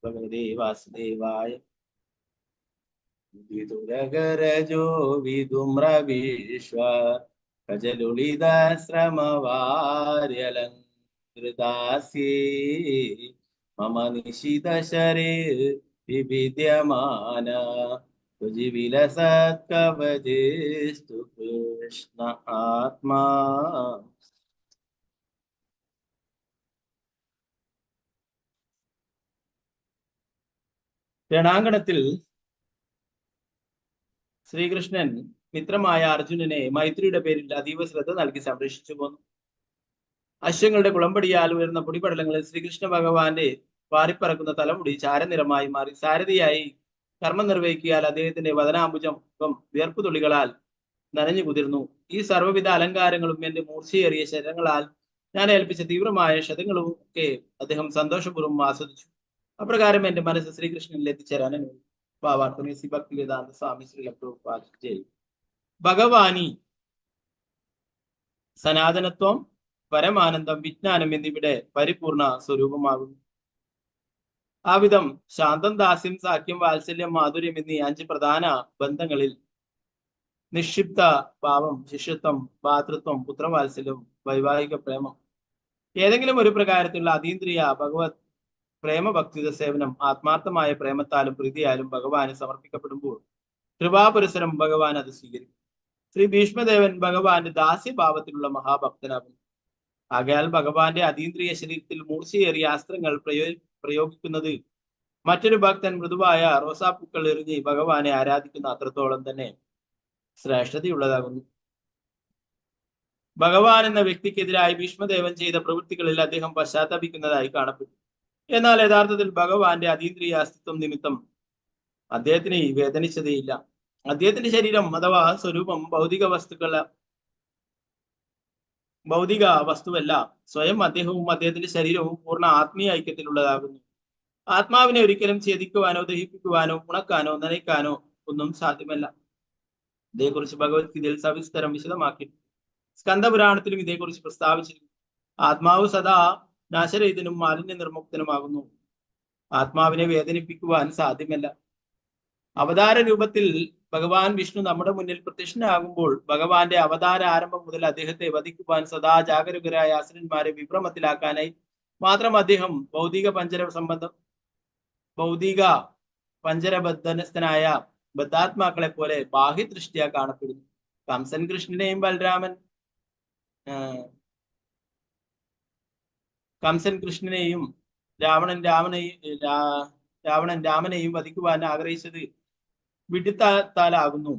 [SPEAKER 2] ഭഗവതേ വാസുദേവായ. വിദുരഗരജോ വിദുമ്രവിശ്വ കജലുളിത ശ്രമവാര്യലങ്കൃതാസ്യേ മമ നിശിതശരേ വിവിദ്യമാന വിലസത്കവചേസ്തു കൃഷ്ണ ആത്മാ. രണാങ്കണത്തിൽ ശ്രീകൃഷ്ണൻ മിത്രമായ അർജുനനെ മൈത്രിയുടെ പേരിൽ അതീവ ശ്രദ്ധ നൽകി സംരക്ഷിച്ചു പോന്നു. അശ്വങ്ങളുടെ കുളമ്പടിയാൽ ഉയർന്ന പൊടിപടലങ്ങളിൽ ശ്രീകൃഷ്ണ ഭഗവാന്റെ പാറിപ്പറക്കുന്ന തലമുടി ചാരനിറമായി മാറി. സാരഥിയായി കർമ്മം നിർവഹിക്കിയാൽ അദ്ദേഹത്തിന്റെ വദനാംബുജം വിയർപ്പു തുള്ളികളാൽ നനഞ്ഞു കുതിർന്നു. ഈ സർവ്വവിധ അലങ്കാരങ്ങളും എന്റെ മൂർച്ചയേറിയ ശരങ്ങളാൽ ഞാൻ ഏൽപ്പിച്ച തീവ്രമായ ക്ഷതങ്ങളും ഒക്കെ അദ്ദേഹം സന്തോഷപൂർവ്വം ആസ്വദിച്ചു. അപ്രകാരം എന്റെ മനസ്സ് ശ്രീകൃഷ്ണനിൽ എത്തിച്ചേരാൻ ഭക്തിവേദാന്ത സ്വാമി ശ്രീ ഭഗവാനി സനാതനത്വം, പരമാനന്ദം, വിജ്ഞാനം എന്നിവിടെ പരിപൂർണ സ്വരൂപമാകുന്നു. ആവിധം ശാന്തം, ദാസ്യം, സാഖ്യം, വാത്സല്യം, മാധുര്യം എന്നീ 5 പ്രധാന ബന്ധങ്ങളിൽ നിക്ഷിപ്ത ഭാവം, ശിഷ്യത്വം, ഭാതൃത്വം, പുത്രവാത്സല്യം, വൈവാഹിക പ്രേമം, ഏതെങ്കിലും ഒരു പ്രകാരത്തിലുള്ള അതീന്ദ്രിയ ഭഗവത് പ്രേമഭക്തിത സേവനം ആത്മാർത്ഥമായ പ്രേമത്താലും പ്രീതിയാലും ഭഗവാന് സമർപ്പിക്കപ്പെടുമ്പോൾ കൃപാപുരസരം ഭഗവാൻ അത് സ്വീകരിക്കും. ശ്രീ ഭീഷ്മദേവൻ ഭഗവാന്റെ ദാസ്യഭാവത്തിലുള്ള മഹാഭക്തനാകുന്നു. ആകയാൽ ഭഗവാന്റെ അതീന്ദ്രിയ ശരീരത്തിൽ മൂർച്ചയേറിയ അസ്ത്രങ്ങൾ പ്രയോഗിക്കുന്നത് മറ്റൊരു ഭക്തൻ മൃദുവായ റോസാപ്പൂക്കൾ എറിഞ്ഞ് ഭഗവാനെ ആരാധിക്കുന്ന അത്രത്തോളം തന്നെ ശ്രേഷ്ഠതയുള്ളതാകുന്നു. ഭഗവാൻ എന്ന വ്യക്തിക്കെതിരായി ഭീഷ്മദേവൻ ചെയ്ത പ്രവൃത്തികളിൽ അദ്ദേഹം പശ്ചാത്തപിക്കുന്നതായി കാണപ്പെട്ടു. എന്നാൽ യഥാർത്ഥത്തിൽ ഭഗവാന്റെ അതീന്ദ്രിയ അസ്തിത്വം നിമിത്തം അദ്ദേഹത്തിന് വേദനിച്ചതേയില്ല. അദ്ദേഹത്തിന്റെ ശരീരം അഥവാ സ്വരൂപം ഭൗതിക വസ്തുവല്ല. സ്വയം അദ്ദേഹവും അദ്ദേഹത്തിന്റെ ശരീരവും പൂർണ്ണ ആത്മീയ ഐക്യത്തിലുള്ളതാകുന്നു. ആത്മാവിനെ ഒരിക്കലും ഛേദിക്കുവാനോ ദഹിപ്പിക്കുവാനോ ഉണക്കാനോ നനയ്ക്കാനോ ഒന്നും സാധ്യമല്ല. ഇതേക്കുറിച്ച് ഭഗവത്ഗീതയിൽ സവിസ്തരം വിശദമാക്കി സ്കന്ദപുരാണത്തിലും ഇതേക്കുറിച്ച് പ്രസ്താവിച്ചിരുന്നു. ആത്മാവ് സദാ നാശരഹിതനും മാലിന്യ നിർമുക്തനുമാകുന്നു. ആത്മാവിനെ വേദനിപ്പിക്കുവാൻ സാധ്യമല്ല. അവതാര രൂപത്തിൽ ഭഗവാൻ വിഷ്ണു നമ്മുടെ മുന്നിൽ പ്രത്യക്ഷനാകുമ്പോൾ ഭഗവാന്റെ അവതാര ആരംഭം മുതൽ അദ്ദേഹത്തെ വധിക്കുവാൻ സദാ ജാഗരൂകരായ അസുരന്മാരെ വിഭ്രമത്തിലാക്കാനായി മാത്രം അദ്ദേഹം ഭൗതിക പഞ്ചരബദ്ധനസ്ഥനായ ബദ്ധാത്മാക്കളെ പോലെ ബാഹ്യദൃഷ്ടിയ കാണപ്പെടുന്നു. കംസൻ കൃഷ്ണനെയും രാവണൻ രാമനെയും വധിക്കുവാൻ ആഗ്രഹിച്ചത് വിഡിത്താലാകുന്നു.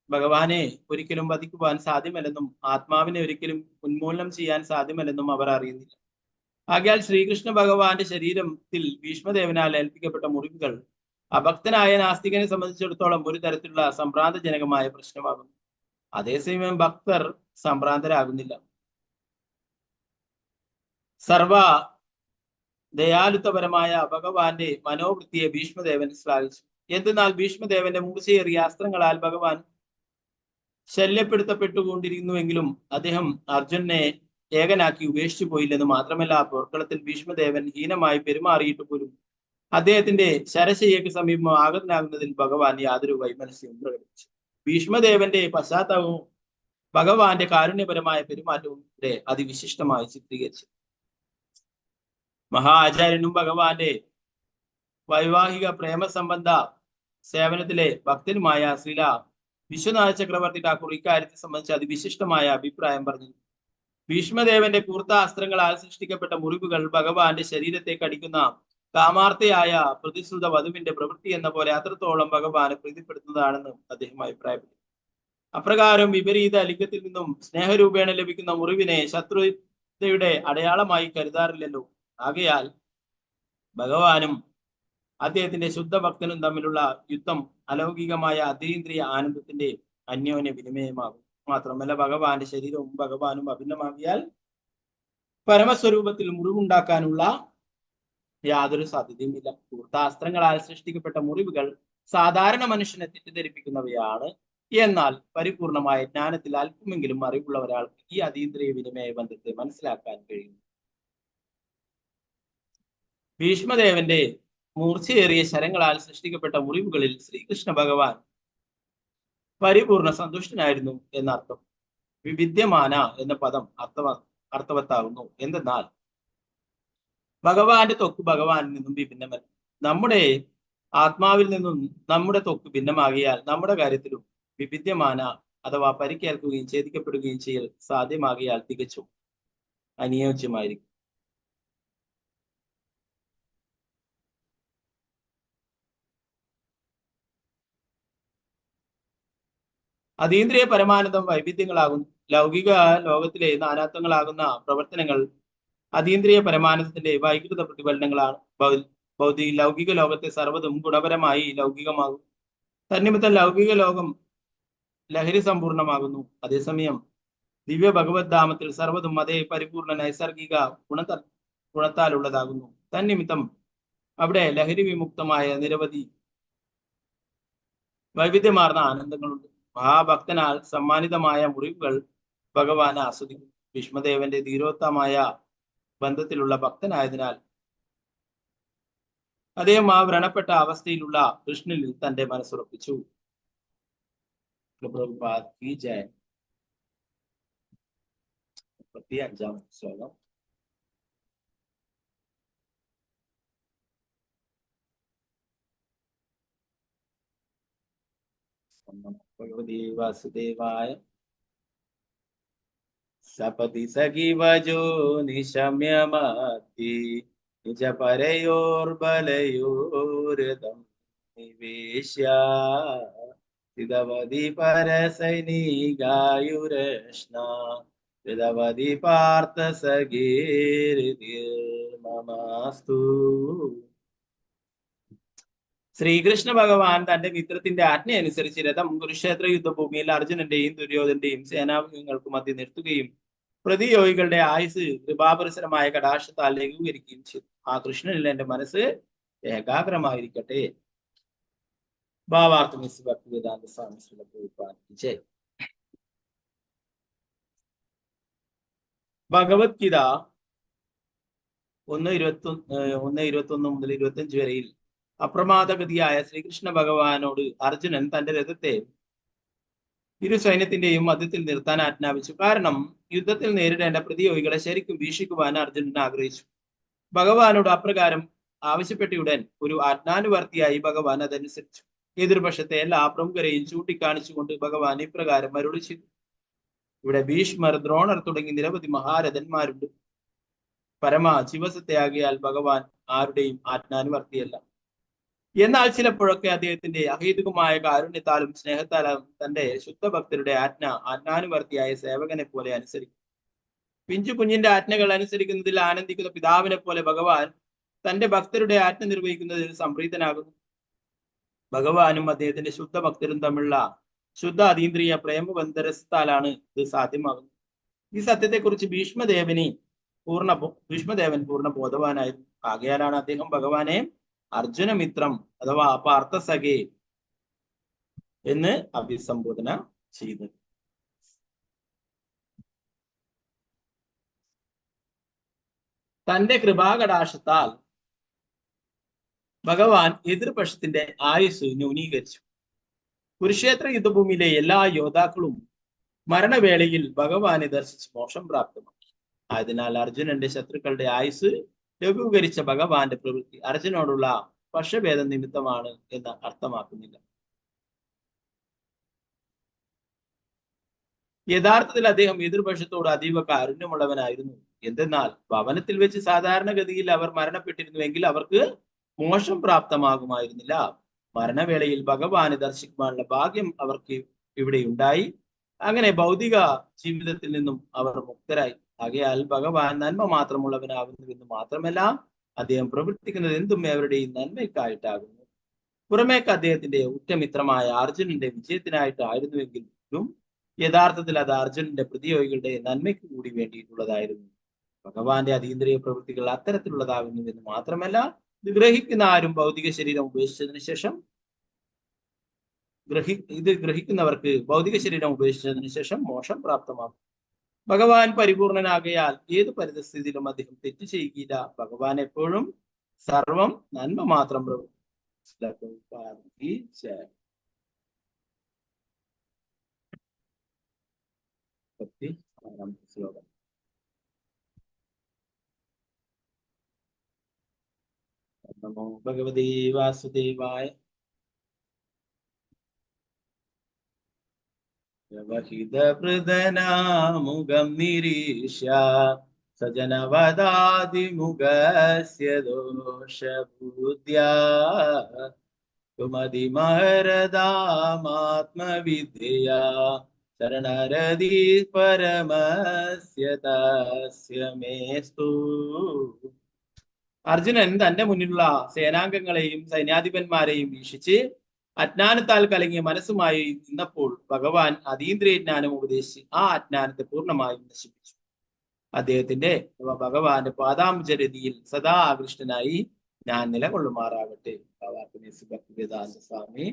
[SPEAKER 2] ഭഗവാനെ ഒരിക്കലും വധിക്കുവാൻ സാധ്യമല്ലെന്നും ആത്മാവിനെ ഒരിക്കലും ഉന്മൂലനം ചെയ്യാൻ സാധ്യമല്ലെന്നും അവർ അറിയുന്നില്ല. ആകയാൽ ശ്രീകൃഷ്ണ ഭഗവാന്റെ ശരീരത്തിൽ ഭീഷ്മദേവനാൽ ഏൽപ്പിക്കപ്പെട്ട മുറിവുകൾ അഭക്തനായ നാസ്തികനെ സംബന്ധിച്ചിടത്തോളം ഒരു തരത്തിലുള്ള സംഭ്രാന്തജനകമായ പ്രശ്നമാകുന്നു. അതേസമയം ഭക്തർ സംഭ്രാന്തരാകുന്നില്ല. സർവ ദയാലുത്വപരമായ ഭഗവാന്റെ മനോവൃത്തിയെ ഭീഷ്മദേവൻ ശ്ലാഘിച്ചു. എന്തെന്നാൽ ഭീഷ്മദേവന്റെ മൂർച്ചയേറിയ അസ്ത്രങ്ങളാൽ ഭഗവാൻ ശല്യപ്പെടുത്തപ്പെട്ടുകൊണ്ടിരുന്നുവെങ്കിലും അദ്ദേഹം അർജുനനെ ഏകനാക്കി ഉപേക്ഷിച്ചു പോയില്ലെന്ന് മാത്രമല്ല, പോർക്കളത്തിൽ ഭീഷ്മദേവൻ ഹീനമായി പെരുമാറിയിട്ട് പോലും അദ്ദേഹത്തിന്റെ ശരശയ്യക്ക് സമീപം ആഗതനാകുന്നതിൽ ഭഗവാൻ യാതൊരു വൈമനസ്യവും പ്രകടിപ്പിച്ചു. ഭീഷ്മദേവന്റെ പശ്ചാത്തലവും ഭഗവാന്റെ കാരുണ്യപരമായ പെരുമാറ്റവും ഇവിടെ അതിവിശിഷ്ടമായി ചിത്രീകരിച്ചു. മഹാ ആചാര്യനും ഭഗവാന്റെ വൈവാഹിക പ്രേമസംബന്ധ സേവനത്തിലെ ഭക്തനുമായ ശ്രീല വിശ്വനാഥ ചക്രവർത്തി ഠാക്കൂർ ഇക്കാര്യത്തെ സംബന്ധിച്ച് അതിവിശിഷ്ടമായ അഭിപ്രായം പറഞ്ഞു. ഭീഷ്മദേവന്റെ കൂർത്ത അസ്ത്രങ്ങളാൽ സൃഷ്ടിക്കപ്പെട്ട മുറിവുകൾ ഭഗവാന്റെ ശരീരത്തെ കടിക്കുന്ന കാമാർത്ഥയായ പ്രതിശ്രുത വധുവിന്റെ പ്രവൃത്തി എന്ന പോലെ അത്രത്തോളം ഭഗവാനെ പ്രീതിപ്പെടുത്തുന്നതാണെന്ന് അദ്ദേഹം അഭിപ്രായപ്പെട്ടു. അപ്രകാരം വിപരീത ലിംഗത്തിൽ നിന്നും സ്നേഹരൂപേണ ലഭിക്കുന്ന മുറിവിനെ ശത്രുതയുടെ അടയാളമായി കരുതാറില്ലല്ലോ. ആകയാൽ ഭഗവാനും അദ്ദേഹത്തിന്റെ ശുദ്ധഭക്തനും തമ്മിലുള്ള യുദ്ധം അലൗകികമായ അതീന്ദ്രിയ ആനന്ദത്തിന്റെ അന്യോന്യ വിനിമയമാകും. മാത്രമല്ല ഭഗവാന്റെ ശരീരവും ഭഗവാനും അഭിന്നമാകിയാൽ പരമസ്വരൂപത്തിൽ മുറിവുണ്ടാക്കാനുള്ള യാതൊരു സാധ്യതയുമില്ല. കൂർത്താസ്ത്രങ്ങളാൽ സൃഷ്ടിക്കപ്പെട്ട മുറിവുകൾ സാധാരണ മനുഷ്യനെ തെറ്റിദ്ധരിപ്പിക്കുന്നവയാണ്. എന്നാൽ പരിപൂർണമായ ജ്ഞാനത്തിൽ അല്പമെങ്കിലും അറിവുള്ള ഒരാൾക്ക് ഈ അതീന്ദ്രിയ വിനിമയ ബന്ധത്തെ മനസ്സിലാക്കാൻ കഴിയും. ഭീഷ്മദേവന്റെ മൂർച്ചയേറിയ ശരങ്ങളാൽ സൃഷ്ടിക്കപ്പെട്ട മുറിവുകളിൽ ശ്രീകൃഷ്ണ ഭഗവാൻ പരിപൂർണ സന്തുഷ്ടനായിരുന്നു എന്നർത്ഥം. വിദ്യമാന എന്ന പദം അർത്ഥവത്താകുന്നു. എന്തെന്നാൽ ഭഗവാന്റെ ത്വക്ക് ഭഗവാനിൽ നിന്നും വിഭിന്നമല്ല. നമ്മുടെ ആത്മാവിൽ നിന്നും നമ്മുടെ ത്വക്ക് ഭിന്നമാകിയാൽ നമ്മുടെ കാര്യത്തിലും വിവിധ്യമാന അഥവാ പരിക്കേൽക്കുകയും ഛേദിക്കപ്പെടുകയും ചെയ്യൽ സാധ്യമാകിയാൽ തികച്ചും അനുയോജ്യമായിരിക്കും. അതീന്ദ്രിയ പരമാനന്ദം വൈവിധ്യങ്ങളാകുന്നു. ലൗകിക ലോകത്തിലെ നാനാത്വങ്ങളാകുന്ന പ്രവർത്തനങ്ങൾ അതീന്ദ്രിയ പരമാനന്ദത്തിന്റെ വൈകൃത പ്രതിഫലനങ്ങളാണ്. ലൗകിക ലോകത്തെ സർവ്വതും ഗുണപരമായി ലൗകികമാകും. തന്നിമിത്തം ലൗകിക ലോകം ലഹരി സമ്പൂർണമാകുന്നു. അതേസമയം ദിവ്യ ഭഗവത് ധാമത്തിൽ സർവ്വതും അതേ പരിപൂർണ നൈസർഗിക ഗുണത്താലുള്ളതാകുന്നു. തന്നിമിത്തം അവിടെ ലഹരി വിമുക്തമായ നിരവധി വൈവിധ്യമാർന്ന ആനന്ദങ്ങളുണ്ട്. മഹാഭക്തനാൽ സമ്മാനിതമായ മുറിവുകൾ ഭഗവാൻ ആസ്വദിക്കും. ഭീഷ്മദേവന്റെ ധീരോത്തമായ ബന്ധത്തിലുള്ള ഭക്തനായതിനാൽ അദ്ദേഹം ആ വ്രണപ്പെട്ട അവസ്ഥയിലുള്ള കൃഷ്ണനിൽ തന്റെ മനസ്സുറപ്പിച്ചു. 35 ശ്ലോകം. ഭഗവതി വാസുദേവായ. സപതി സഖിവജോ നിശമ്യമതി നിജ പരയോർബലയോരതം നിവേശ്യ സിതവതി പരസൈനികായുരശ്ന സിതവതി പാർത്ഥ സഖീർമമാസ്തു. ശ്രീകൃഷ്ണ ഭഗവാൻ തന്റെ മിത്രത്തിന്റെ ആജ്ഞയനുസരിച്ച് രഥം കുരുക്ഷേത്ര യുദ്ധഭൂമിയിൽ അർജുനന്റെയും ദുര്യോധന്റെയും സേനാംഗങ്ങൾക്ക് മധ്യ നിർത്തുകയും പ്രതിയോഗികളുടെ ആയുസ് കൃപാപരിസരമായ കടാക്ഷത്താൽ ലഘൂകരിക്കുകയും ചെയ്തു. ആ കൃഷ്ണനിൽ എന്റെ മനസ്സ് ഏകാഗ്രമായിരിക്കട്ടെ. ഭാവാർത്ഥം ഭക്തിവേദാന്ത സ്വാമി ശ്രീ പ്രഭുപാദിക്ക്. ഭഗവത്ഗീത 1:21 മുതൽ 25 വരെയിൽ അപ്രമാദഗതിയായ ശ്രീകൃഷ്ണ ഭഗവാനോട് അർജുനൻ തന്റെ രഥത്തെ ഇരു സൈന്യത്തിന്റെയും മധ്യത്തിൽ നിർത്താൻ ആജ്ഞാപിച്ചു. കാരണം യുദ്ധത്തിൽ നേരിടേണ്ട പ്രതിയോഗികളെ ശരിക്കും വീക്ഷിക്കുവാൻ അർജുനൻ ആഗ്രഹിച്ചു. ഭഗവാനോട് അപ്രകാരം ആവശ്യപ്പെട്ടിയുടൻ ഒരു ആജ്ഞാനുവർത്തിയായി ഭഗവാൻ അതനുസരിച്ചു. എതിർപക്ഷത്തെ എല്ലാ പ്രമുഖരെയും ചൂണ്ടിക്കാണിച്ചുകൊണ്ട് ഭഗവാൻ ഇപ്രകാരം അരുളി ചെയ്തു. ഇവിടെ ഭീഷ്മർ, ദ്രോണർ തുടങ്ങി നിരവധി മഹാരഥന്മാരുണ്ട്. പരമ ശിവസത്യാകിയാൽ ഭഗവാൻ ആരുടെയും ആജ്ഞാനുവർത്തിയല്ല. എന്നാൽ ചിലപ്പോഴൊക്കെ അദ്ദേഹത്തിന്റെ അഹേതുകമായ കാരുണ്യത്താലും സ്നേഹത്താലും തന്റെ ശുദ്ധഭക്തരുടെ ആജ്ഞാനുവർത്തിയായ സേവകനെ പോലെ അനുസരിക്കും. പിഞ്ചു കുഞ്ഞിന്റെ ആജ്ഞകൾ അനുസരിക്കുന്നതിൽ ആനന്ദിക്കുന്ന പിതാവിനെ പോലെ ഭഗവാൻ തന്റെ ഭക്തരുടെ ആജ്ഞ നിർവഹിക്കുന്നതിൽ സംപ്രീതനാകുന്നു. ഭഗവാനും അദ്ദേഹത്തിന്റെ ശുദ്ധഭക്തരും തമ്മിലുള്ള ശുദ്ധ അതീന്ദ്രിയ പ്രേമബന്ധരസത്താലാണ് ഇത് സാധ്യമാകുന്നത്. ഈ സത്യത്തെക്കുറിച്ച് ഭീഷ്മദേവൻ പൂർണ്ണ ബോധവാനായിരുന്നു. ആകയാലാണ് അദ്ദേഹം ഭഗവാനെ അർജുനമിത്രം അഥവാ പാർത്ഥസഖേ എന്ന് അഭിസംബോധന ചെയ്തത്. തന്റെ കൃപാകടാക്ഷത്താൽ ഭഗവാൻ എതിർപക്ഷത്തിന്റെ ആയുസ് ന്യൂനീകരിച്ചു. കുരുക്ഷേത്ര യുദ്ധഭൂമിയിലെ എല്ലാ യോദ്ധാക്കളും മരണവേളയിൽ ഭഗവാനെ ദർശിച്ച് മോക്ഷം പ്രാപ്തമാക്കി. ആയതിനാൽ അർജുനന്റെ ശത്രുക്കളുടെ ആയുസ് ലഘൂകരിച്ച ഭഗവാന്റെ പ്രവൃത്തി അർജുനോടുള്ള പക്ഷഭേദം നിമിത്തമാണ് എന്ന് അർത്ഥമാക്കുന്നില്ല. യഥാർത്ഥത്തിൽ അദ്ദേഹം എതിർപക്ഷത്തോട് അതീവ കാരുണ്യമുള്ളവനായിരുന്നു. എന്തെന്നാൽ ഭവനത്തിൽ വെച്ച് സാധാരണഗതിയിൽ അവർ മരണപ്പെട്ടിരുന്നുവെങ്കിൽ അവർക്ക് മോക്ഷം പ്രാപ്തമാകുമായിരുന്നില്ല. മരണവേളയിൽ ഭഗവാനെ ദർശിക്കുവാനുള്ള ഭാഗ്യം അവർക്ക് ഇവിടെ ഉണ്ടായി. അങ്ങനെ ഭൗതിക ജീവിതത്തിൽ നിന്നും അവർ മുക്തരായി. ആകയാൽ ഭഗവാൻ നന്മ മാത്രമുള്ളവനാകുന്നുവെന്ന് മാത്രമല്ല, അദ്ദേഹം പ്രവർത്തിക്കുന്നത് എന്തും അവരുടെയും നന്മയ്ക്കായിട്ടാകുന്നു. പുറമേക്ക് അദ്ദേഹത്തിന്റെ ഉറ്റമിത്രമായ അർജുനന്റെ വിജയത്തിനായിട്ടായിരുന്നുവെങ്കിലും യഥാർത്ഥത്തിൽ അത് അർജുനന്റെ പ്രതിയോഗികളുടെ നന്മയ്ക്ക് കൂടി വേണ്ടിയിട്ടുള്ളതായിരുന്നു. ഭഗവാന്റെ അതീന്ദ്രിയ പ്രവൃത്തികൾ അത്തരത്തിലുള്ളതാകുന്നുവെന്ന് മാത്രമല്ല, ഇത് ഗ്രഹിക്കുന്ന ആരും ഭൗതിക ശരീരം ഉപേക്ഷിച്ചതിന് ശേഷം ഗ്രഹിക്കുന്നവർക്ക് ഭൗതിക ശരീരം ഉപേക്ഷിച്ചതിന് ശേഷം മോക്ഷം പ്രാപ്തമാകും. ഭഗവാൻ പരിപൂർണനാകയാൽ ഏത് പരിസ്ഥിതിയിലും അദ്ദേഹം തെറ്റ് ചെയ്യുകയില്ല. ഭഗവാൻ എപ്പോഴും സർവം നന്മ മാത്രം ശ്ലോകം. നമോ ഭഗവതേ വാസുദേവായ. വ്യവഹിതവൃതനാമുഖം നിരീക്ഷ്യ സജനവദാതിമുഖസ്യ ദോഷബുദ്ധ്യാ കുമതിമഹരദാമാത്മവിദ്യയാ ശരണരതി പരമസ്യ തസ്യ മേസ്തു. അർജുനൻ തന്റെ മുന്നിലുള്ള സേനാംഗങ്ങളെയും സൈന്യാധിപന്മാരെയും വീക്ഷിച്ച് അജ്ഞാനത്താൽ കലങ്ങിയ മനസ്സുമായി നിന്നപ്പോൾ ഭഗവാൻ അതീന്ദ്രിയ ജ്ഞാനം ഉപദേശിച്ച് ആ അജ്ഞാനത്തെ പൂർണ്ണമായും നശിപ്പിച്ചു. അദ്ദേഹത്തിന്റെ ഭഗവാന്റെ പാദാംജരതിയിൽ സദാ ആകൃഷ്ടനായി ഞാൻ നിലകൊള്ളുമാറാകട്ടെ. സ്വാമി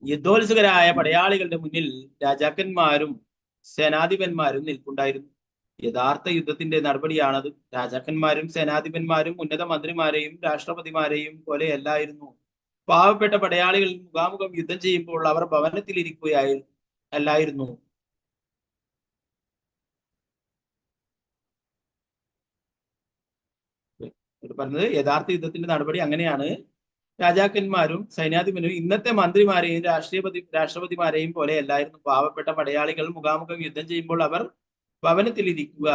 [SPEAKER 2] യുദ്ധോത്സുകരായ പടയാളികളുടെ മുന്നിൽ രാജാക്കന്മാരും സേനാധിപന്മാരും നിൽപ്പുണ്ടായിരുന്നു. യഥാർത്ഥ യുദ്ധത്തിന്റെ നടപടിയാണത്. രാജാക്കന്മാരും സേനാധിപന്മാരും ഉന്നത മന്ത്രിമാരെയും രാഷ്ട്രപതിമാരെയും പോലെയല്ലായിരുന്നു. പാവപ്പെട്ട പടയാളികൾ മുഖാമുഖം യുദ്ധം ചെയ്യുമ്പോൾ അവർ ഭവനത്തിലിരിക്കുകയല്ലായിരുന്നു. പറഞ്ഞത് യഥാർത്ഥ യുദ്ധത്തിന്റെ നടപടി അങ്ങനെയാണ്. രാജാക്കന്മാരും സൈന്യാധിപനും ഇന്നത്തെ മന്ത്രിമാരെയും രാഷ്ട്രപതിമാരെയും പോലെ അല്ലായിരുന്നു. പാവപ്പെട്ട പടയാളികൾ മുഖാമുഖം യുദ്ധം ചെയ്യുമ്പോൾ അവർ ഭവനത്തിലിരിക്കുക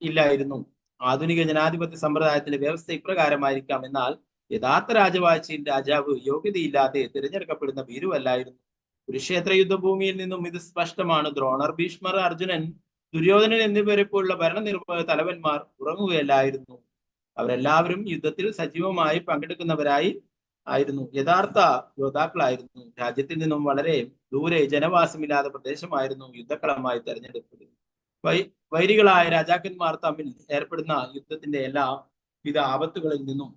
[SPEAKER 2] ഇല്ലായിരുന്നു. ആധുനിക ജനാധിപത്യ സമ്പ്രദായത്തിന്റെ വ്യവസ്ഥ ഇപ്രകാരമായിരിക്കാം. എന്നാൽ യഥാർത്ഥ രാജവാഴ്ചയിൽ രാജാവ് യോഗ്യതയില്ലാതെ തിരഞ്ഞെടുക്കപ്പെടുന്ന ഭീരുവല്ലായിരുന്നു. കുരുക്ഷേത്ര യുദ്ധഭൂമിയിൽ നിന്നും ഇത് സ്പഷ്ടമാണ്. ദ്രോണർ, ഭീഷ്മർ, അർജുനൻ, ദുര്യോധനൻ എന്നിവരെ പോലുള്ള ഭരണനിർവഹണ തലവന്മാർ ഉറങ്ങുകയല്ലായിരുന്നു. അവരെല്ലാവരും യുദ്ധത്തിൽ സജീവമായി പങ്കെടുക്കുന്നവരായി ആയിരുന്നു. യഥാർത്ഥ യോദ്ധാക്കളായിരുന്നു. രാജ്യത്തിൽ നിന്നും വളരെ ദൂരെ ജനവാസമില്ലാത്ത പ്രദേശമായിരുന്നു യുദ്ധക്കളമായി തെരഞ്ഞെടുക്കപ്പെടുന്നത്. വൈരികളായ രാജാക്കന്മാർ തമ്മിൽ ഏർപ്പെടുന്ന യുദ്ധത്തിന്റെ എല്ലാ വിധ ആപത്തുകളിൽ നിന്നും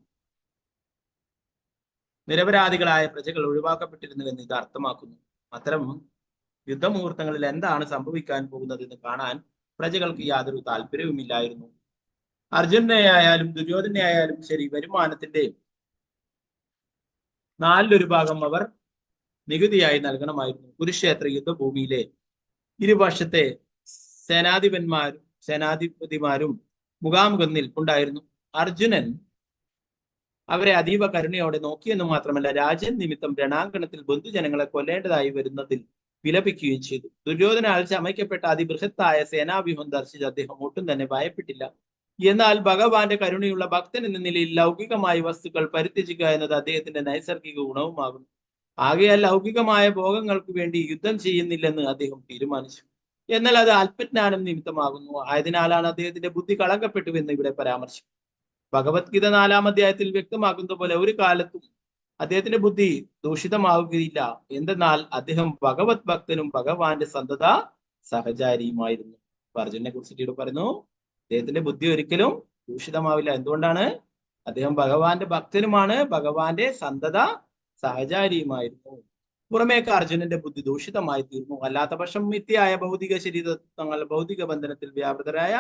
[SPEAKER 2] നിരപരാധികളായ പ്രജകൾ ഒഴിവാക്കപ്പെട്ടിരുന്നുവെന്ന് ഇത് അർത്ഥമാക്കുന്നു. അത്തരം യുദ്ധമുഹൂർത്തങ്ങളിൽ എന്താണ് സംഭവിക്കാൻ പോകുന്നതെന്ന് കാണാൻ പ്രജകൾക്ക് യാതൊരു താല്പര്യവുമില്ലായിരുന്നു. അർജുനെ ആയാലും ദുര്യോധനെ ആയാലും ശരി, വരുമാനത്തിന്റെ 1/4 അവർ നികുതിയായി നൽകണമായിരുന്നു. കുരുക്ഷേത്ര യുദ്ധഭൂമിയിലെ ഇരുപക്ഷത്തെ സേനാധിപതിമാരും മുഖാമുഖം നിൽപ്പുണ്ടായിരുന്നു. അർജുനൻ അവരെ അതീവ കരുണയോടെ നോക്കിയെന്ന് മാത്രമല്ല, രാജ്യം നിമിത്തം രണാങ്കണത്തിൽ ബന്ധുജനങ്ങളെ കൊല്ലേണ്ടതായി വരുന്നതിൽ വിലപിക്കുകയും ചെയ്തു. ദുര്യോധനാൽ ചമയ്ക്കപ്പെട്ട അതിബൃഹത്തായ സേനാവ്യൂഹം ദർശിച്ച് അദ്ദേഹം ഒട്ടും തന്നെ ഭയപ്പെട്ടില്ല. എന്നാൽ ഭഗവാന്റെ കരുണയുള്ള ഭക്തൻ എന്ന നിലയിൽ ലൗകികമായ വസ്തുക്കൾ പരിത്യജിക്കുക എന്നത് അദ്ദേഹത്തിന്റെ നൈസർഗിക ഗുണവുമാകുന്നു. ആകയാൽ ലൗകികമായ ഭോഗങ്ങൾക്ക് വേണ്ടി യുദ്ധം ചെയ്യുന്നില്ലെന്ന് അദ്ദേഹം തീരുമാനിച്ചു. എന്നാൽ അത് അല്പജ്ഞാനം നിമിത്തമാകുന്നു. ആയതിനാലാണ് അദ്ദേഹത്തിന്റെ ബുദ്ധി കളങ്കപ്പെട്ടുവെന്ന് ഇവിടെ പരാമർശിക്കും. ഭഗവത്ഗീത 4-ാം അധ്യായത്തിൽ വ്യക്തമാക്കുന്ന പോലെ ഒരു കാലത്തും അദ്ദേഹത്തിന്റെ ബുദ്ധി ദൂഷിതമാവുകയില്ല. എന്തെന്നാൽ അദ്ദേഹം ഭഗവത് ഭക്തനും ഭഗവാന്റെ സന്തത സഹചാരിയുമായിരുന്നു. അർജുനെ കുറിച്ചിട്ട് പറയുന്നു, അദ്ദേഹത്തിന്റെ ബുദ്ധി ഒരിക്കലും ദൂഷിതമാവില്ല. എന്തുകൊണ്ടാണ്? അദ്ദേഹം ഭഗവാന്റെ ഭക്തനുമാണ്, ഭഗവാന്റെ സന്തത സഹചാരിയുമായിരുന്നു. പുറമേക്ക് അർജുനന്റെ ബുദ്ധി ദൂഷിതമായി തീർന്നു. അല്ലാത്ത പക്ഷം മിഥ്യയായ ഭൗതിക ശരീരത്വങ്ങൾ, ഭൗതിക ബന്ധനത്തിൽ വ്യാപൃതരായ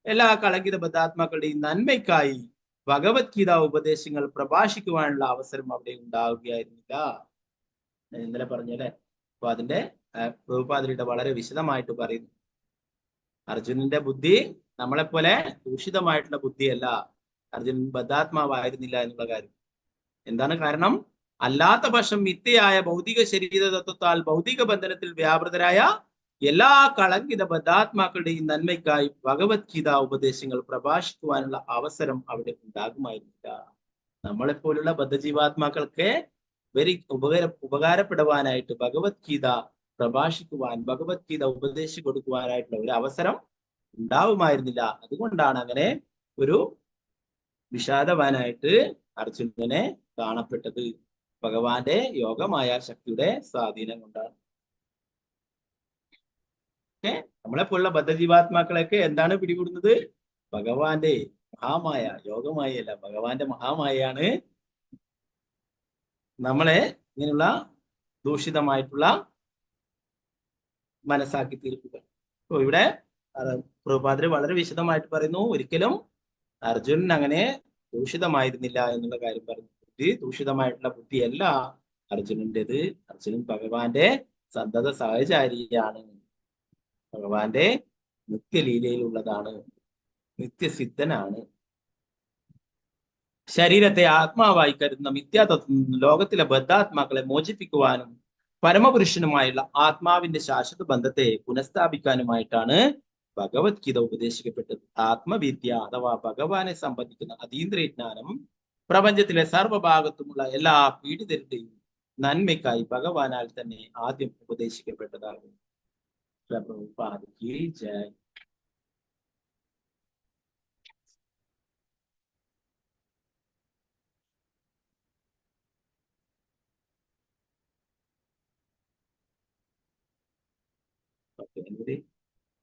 [SPEAKER 2] എല്ലാ കളങ്കിത ബദ്ധാത്മാക്കളുടെയും നന്മയ്ക്കായി ഭഗവത്ഗീത ഉപദേശങ്ങൾ പ്രഭാഷിക്കുവാനുള്ള അവസരം അവിടെ ഉണ്ടാവുകയായിരുന്നില്ല. ഞാൻ ഇന്നലെ പറഞ്ഞല്ലേ. അപ്പൊ അതിന്റെ പ്രഭുപാദരുടെ വളരെ വിശദമായിട്ട് പറയുന്നു. അർജുനന്റെ ബുദ്ധി നമ്മളെപ്പോലെ ദൂഷിതമായിട്ടുള്ള ബുദ്ധിയല്ല. അർജുനൻ ബദ്ധാത്മാവായിരുന്നില്ല എന്നുള്ള കാര്യം എന്താണ് കാരണം? അല്ലാത്ത പക്ഷം മിഥ്യയായ ഭൗതിക ശരീര തത്വത്താൽ ഭൗതിക ബന്ധനത്തിൽ വ്യാപൃതരായ എല്ലാ കളങ്കിത ബദ്ധാത്മാക്കളുടെയും നന്മയ്ക്കായി ഭഗവത്ഗീത ഉപദേശങ്ങൾ പ്രഭാഷിക്കുവാനുള്ള അവസരം അവിടെ ഉണ്ടാകുമായിരുന്നില്ല. നമ്മളെപ്പോലുള്ള ബദ്ധജീവാത്മാക്കൾക്ക് ഉപകാരപ്പെടുവാനായിട്ട് ഭഗവത്ഗീത പ്രഭാഷിക്കുവാൻ, ഭഗവത്ഗീത ഉപദേശിച്ചു കൊടുക്കുവാനായിട്ടുള്ള ഒരു അവസരം ഉണ്ടാവുമായിരുന്നില്ല. അതുകൊണ്ടാണ് അങ്ങനെ ഒരു വിഷാദവാനായിട്ട് അർജുനനെ കാണപ്പെട്ടത്. ഭഗവാന്റെ യോഗമായ ശക്തിയുടെ സ്വാധീനം കൊണ്ടാണ്. നമ്മളെപ്പോലുള്ള ബദ്ധജീവാത്മാക്കളൊക്കെ എന്താണ് പിടികൂടുന്നത്? ഭഗവാന്റെ മഹാമായ, യോഗമായല്ല, ഭഗവാന്റെ മഹാമായയാണ് നമ്മളെ ഇങ്ങനെയുള്ള ദൂഷിതമായിട്ടുള്ള മനസ്സാക്കി തീർക്കുക. അപ്പൊ ഇവിടെ പ്രഭുപാദര് വളരെ വിശദമായിട്ട് പറയുന്നു, ഒരിക്കലും അർജുനൻ അങ്ങനെ ദൂഷിതമായിരുന്നില്ല എന്നുള്ള കാര്യം പറഞ്ഞു. ബുദ്ധി ദൂഷിതമായിട്ടുള്ള ബുദ്ധിയല്ല അർജുനന്റേത്. അർജുനൻ ഭഗവാന്റെ സന്തത സഹചാരിയാണ്, ഭഗവാന്റെ നിത്യലീലയിലുള്ളതാണ്, നിത്യസിദ്ധനാണ്. ശരീരത്തെ ആത്മാവായി കരുതുന്ന മിഥ്യാതത്വം ലോകത്തിലെ ബദ്ധാത്മാക്കളെ മോചിപ്പിക്കുവാനും പരമപുരുഷനുമായുള്ള ആത്മാവിന്റെ ശാശ്വത ബന്ധത്തെ പുനഃസ്ഥാപിക്കാനുമായിട്ടാണ് ഭഗവത്ഗീത ഉപദേശിക്കപ്പെട്ടത്. ആത്മവിദ്യ അഥവാ ഭഗവാനെ സംബന്ധിക്കുന്ന അതീന്ദ്രിയജ്ഞാനം പ്രപഞ്ചത്തിലെ സർവഭാഗത്തുമുള്ള എല്ലാ പീഡിതരുടെയും നന്മയ്ക്കായി ഭഗവാനാൽ തന്നെ ആദ്യം ഉപദേശിക്കപ്പെട്ടതാകും. ജയ്.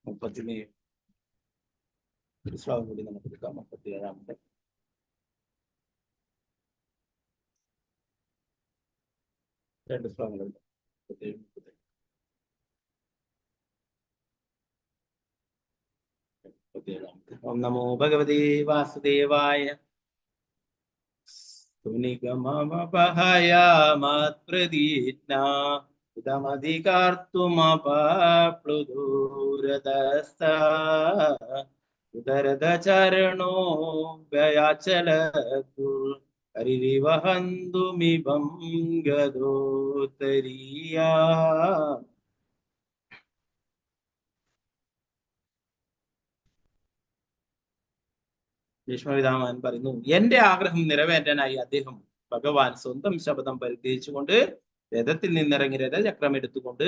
[SPEAKER 2] മുപ്പത്തിന് ഒരു ശ്ലോകം കൂടി നമുക്ക് എടുക്കാം. 37-ാമത്തെ. രണ്ട് ശ്ലോകങ്ങളുണ്ട്. 37-38. ഓം നമോ ഭഗവതേ വാസുദേവായ. സുനിഗമമപഹയാമത്പ്രതിജ്ഞാ ഉദരദചരണോ വ്യയാചലതു ഹരിവഹന്തുമിവം ഗദോത്തരീയാ. ഭീഷ്മപിതാമഹൻ പറയുന്നു, എന്റെ ആഗ്രഹം നിറവേറ്റാനായി അദ്ദേഹം ഭഗവാൻ സ്വന്തം ശബ്ദം പരിത്യജിച്ചുകൊണ്ട് രഥത്തിൽ നിന്നിറങ്ങി രഥചക്രം എടുത്തുകൊണ്ട്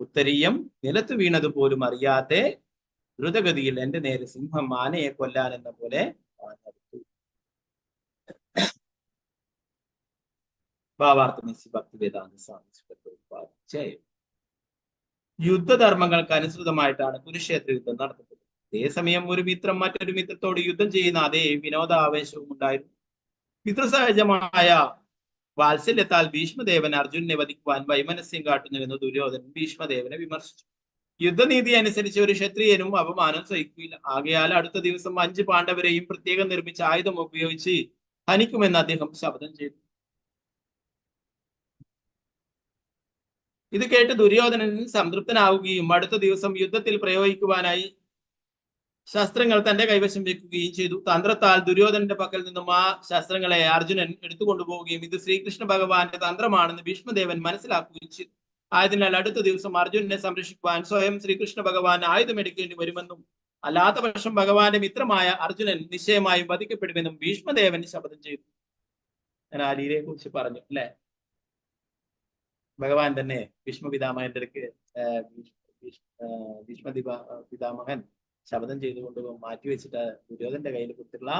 [SPEAKER 2] ഉത്തരീയം നിലത്ത് വീണതുപോലും അറിയാതെ ദ്രുതഗതിയിൽ എന്റെ നേരെ സിംഹം ആനയെ കൊല്ലാൻ എന്ന പോലെ യുദ്ധധർമ്മങ്ങൾക്ക് അനുസൃതമായിട്ടാണ് കുരുക്ഷേത്ര യുദ്ധം നടത്തുന്നത്. അതേസമയം ഒരു മിത്രം മറ്റൊരു മിത്രത്തോട് യുദ്ധം ചെയ്യുന്ന അതേ വിനോദാവേശവും ഉണ്ടായിരുന്നു. മിത്രസഹജമായ വാത്സല്യത്താൽ ഭീഷ്മദേവൻ അർജുനനെ വധിക്കുവാൻ വൈമനസ്യം കാട്ടുന്നുവെന്ന് ദുര്യോധനൻ ഭീഷ്മദേവനെ വിമർശിച്ചു. യുദ്ധനീതി അനുസരിച്ച് ഒരു ക്ഷത്രിയനും അപമാനം സഹിക്കില്ല. ആകയാൽ അടുത്ത ദിവസം 5 പാണ്ഡവരെയും പ്രത്യേകം നിർമ്മിച്ച ആയുധം ഉപയോഗിച്ച് ഹനിക്കുമെന്ന് അദ്ദേഹം ശപഥം ചെയ്തു. ഇത് കേട്ട് ദുര്യോധനൻ സംതൃപ്തനാവുകയും അടുത്ത ദിവസം യുദ്ധത്തിൽ പ്രയോഗിക്കുവാനായി ശസ്ത്രങ്ങൾ തന്റെ കൈവശം വെക്കുകയും ചെയ്തു. തന്ത്രത്താൽ ദുര്യോധനന്റെ പക്കൽ നിന്നും ആ ശസ്ത്രങ്ങളെ അർജുനൻ എടുത്തുകൊണ്ടുപോവുകയും ഇത് ശ്രീകൃഷ്ണ ഭഗവാന്റെ തന്ത്രമാണെന്ന് ഭീഷ്മദേവൻ മനസ്സിലാക്കുകയും ചെയ്തു. ആയതിനാൽ അടുത്ത ദിവസം അർജുനനെ സംരക്ഷിക്കുവാൻ സ്വയം ശ്രീകൃഷ്ണ ഭഗവാൻ ആയുധമെടുക്കേണ്ടി വരുമെന്നും അല്ലാത്ത പക്ഷം ഭഗവാന്റെ മിത്രമായ അർജുനൻ നിശ്ചയമായും വധിക്കപ്പെടുമെന്നും ഭീഷ്മദേവൻ ശപഥം ചെയ്തു. ഞാൻ ആ ലീലയെ കുറിച്ച് പറഞ്ഞു അല്ലെ. ഭഗവാൻ തന്നെ ഭീഷ്മപിതാമഹന്റെ അടുക്ക് ഭീഷ്മപിതാമഹൻ ശപഥം ചെയ്തുകൊണ്ട് മാറ്റിവെച്ചിട്ട് ദുര്യോധന്റെ കയ്യിൽ കൊടുത്തിട്ടുള്ള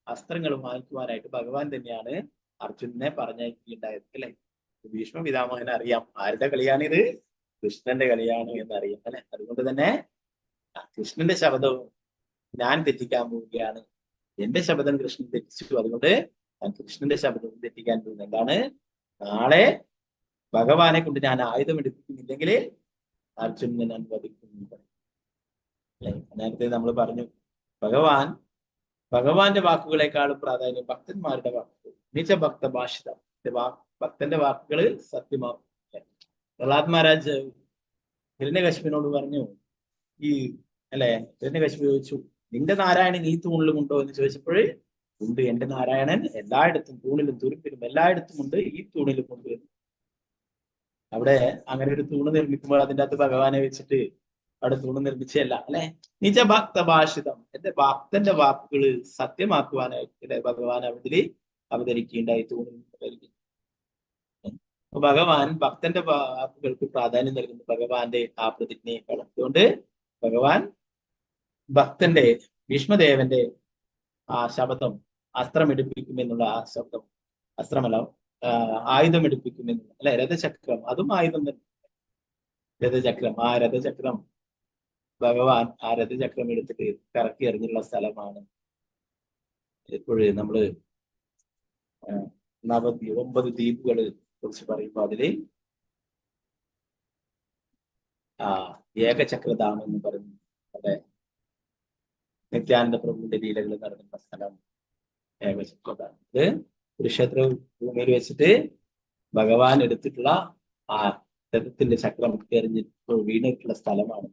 [SPEAKER 2] അസ്ത്രങ്ങൾ വാങ്ങിക്കുവാനായിട്ട് ഭഗവാൻ തന്നെയാണ് അർജുനനെ പറഞ്ഞയക്കുകയുണ്ടായത് അല്ലെ. ഭീഷ്മപിതാമഹന് അറിയാം ആരുടെ കളിയാണിത്, കൃഷ്ണന്റെ കളിയാണ് എന്നറിയാം അല്ലെ. അതുകൊണ്ട് തന്നെ കൃഷ്ണന്റെ ശബ്ദവും ഞാൻ തെറ്റിക്കാൻ പോവുകയാണ്, എന്റെ ശബ്ദം കൃഷ്ണൻ തെറ്റിച്ചു, അതുകൊണ്ട് ഞാൻ കൃഷ്ണന്റെ ശബ്ദവും തെറ്റിക്കാൻ പോകുന്നു. എന്താണ്, നാളെ ഭഗവാനെ കൊണ്ട് ഞാൻ ആയുധം എടുപ്പിക്കുന്നില്ലെങ്കിൽ അർജുനനെ ഞാൻ വധിക്കുന്നുണ്ട് അല്ലെ. നേരത്തെ നമ്മൾ പറഞ്ഞു ഭഗവാന്റെ വാക്കുകളെക്കാളും പ്രാധാന്യം ഭക്തന്മാരുടെ വാക്കുകൾ. നിജ ഭക്ത ഭാഷിത, ഭക്തന്റെ വാക്കുകൾ സത്യമാകും. പ്രഹ്ലാദ് മഹാരാജ് ഹിരണ്യകശിപനോട് പറഞ്ഞു, ഈ അല്ലെ, ഹിരണ്യകശിപു ചോദിച്ചു, നിന്റെ നാരായണൻ ഈ തൂണിലുമുണ്ടോ എന്ന് ചോദിച്ചപ്പോൾ ഉണ്ട്, എന്റെ നാരായണൻ എല്ലായിടത്തും, തൂണിലും തുരുപ്പിലും എല്ലായിടത്തും ഉണ്ട്, ഈ തൂണിലും ഉണ്ട്. അവിടെ അങ്ങനെ ഒരു തൂണ് നിർമ്മിക്കുമ്പോൾ അതിൻ്റെ അകത്ത് ഭഗവാനെ വെച്ചിട്ട് അവിടെ തൂണ് നിർമ്മിച്ചല്ല അല്ലെ. നിജ ഭക്ത ഭാഷിതം, എന്റെ ഭക്തന്റെ വാക്കുകള് സത്യമാക്കുവാനായിട്ട് ഭഗവാൻ അവിടെ അവതരിക്കുകയുണ്ടായി, തൂണിൽ. ഭഗവാൻ ഭക്തന്റെ വാക്കുകൾക്ക് പ്രാധാന്യം നൽകുന്നു ഭഗവാന്റെ ആ പ്രതിജ്ഞയെക്കാളും. അതുകൊണ്ട് ഭഗവാൻ ഭക്തന്റെ, ഭീഷ്മദേവന്റെ ആ ശബ്ദം, അസ്ത്രം എടുപ്പിക്കുമെന്നുള്ള ആ ശബ്ദം, അസ്ത്രമല്ല ആയുധം എടുപ്പിക്കുമെന്നുള്ള അല്ലെ, രഥചക്രം, അതും ആയുധം തന്നെ. രഥചക്രം, ആ രഥചക്രം ഭഗവാൻ ആ രഥചക്രം എടുത്തിട്ട് കറക്കി എറിഞ്ഞുള്ള സ്ഥലമാണ്. എപ്പോഴും നമ്മള് 9 ദ്വീപുകളെ കുറിച്ച് പറയുമ്പോൾ അതില് ഏകചക്രധാമം എന്ന് പറയുന്നു. അവിടെ നിത്യാനന്ദ പ്രഭുവിന്റെ ലീലകൾ നടക്കുന്ന സ്ഥലം ഏകചക്രധാമം. ഇത് കുരുക്ഷേത്ര ഭൂമിയിൽ വെച്ചിട്ട് ഭഗവാൻ എടുത്തിട്ടുള്ള ആ രഥത്തിന്റെ ചക്രം എറിഞ്ഞിട്ട് വീണിട്ടുള്ള സ്ഥലമാണ്.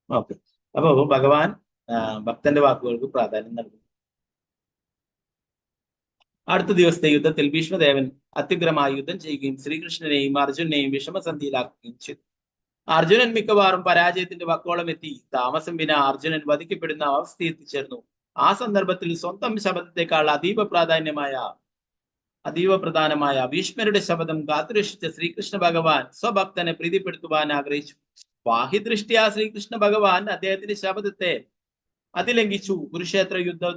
[SPEAKER 2] ഓക്കെ. അപ്പൊ ഭഗവാൻ ഭക്തന്റെ വാക്കുകൾക്ക് പ്രാധാന്യം നൽകും. അടുത്ത ദിവസത്തെ യുദ്ധത്തിൽ ഭീഷ്മദേവൻ അത്യുഗ്രമായി യുദ്ധം ചെയ്യുകയും ശ്രീകൃഷ്ണനെയും അർജുനെയും വിഷമസന്ധിയിലാക്കുകയും ചെയ്തു. അർജുനൻ മിക്കവാറും പരാജയത്തിന്റെ വക്കോളം എത്തി. താമസം വിന അർജുനൻ വധിക്കപ്പെടുന്ന അവസ്ഥ എത്തിച്ചേർന്നു. ആ സന്ദർഭത്തിൽ സ്വന്തം ശബ്ദത്തെക്കാൾ അതീവ പ്രധാനമായ ഭീഷ്മരുടെ ശബ്ദം കാത്തുരക്ഷിച്ച ശ്രീകൃഷ്ണ ഭഗവാൻ സ്വഭക്തനെ പ്രീതിപ്പെടുത്തുവാൻ ആഗ്രഹിച്ചു. ബാഹ്യദൃഷ്ട്യാ ശ്രീകൃഷ്ണ ഭഗവാൻ അദ്ദേഹത്തിന്റെ ശബ്ദത്തെ അതിലംഘിച്ചു. കുരുക്ഷേത്ര യുദ്ധം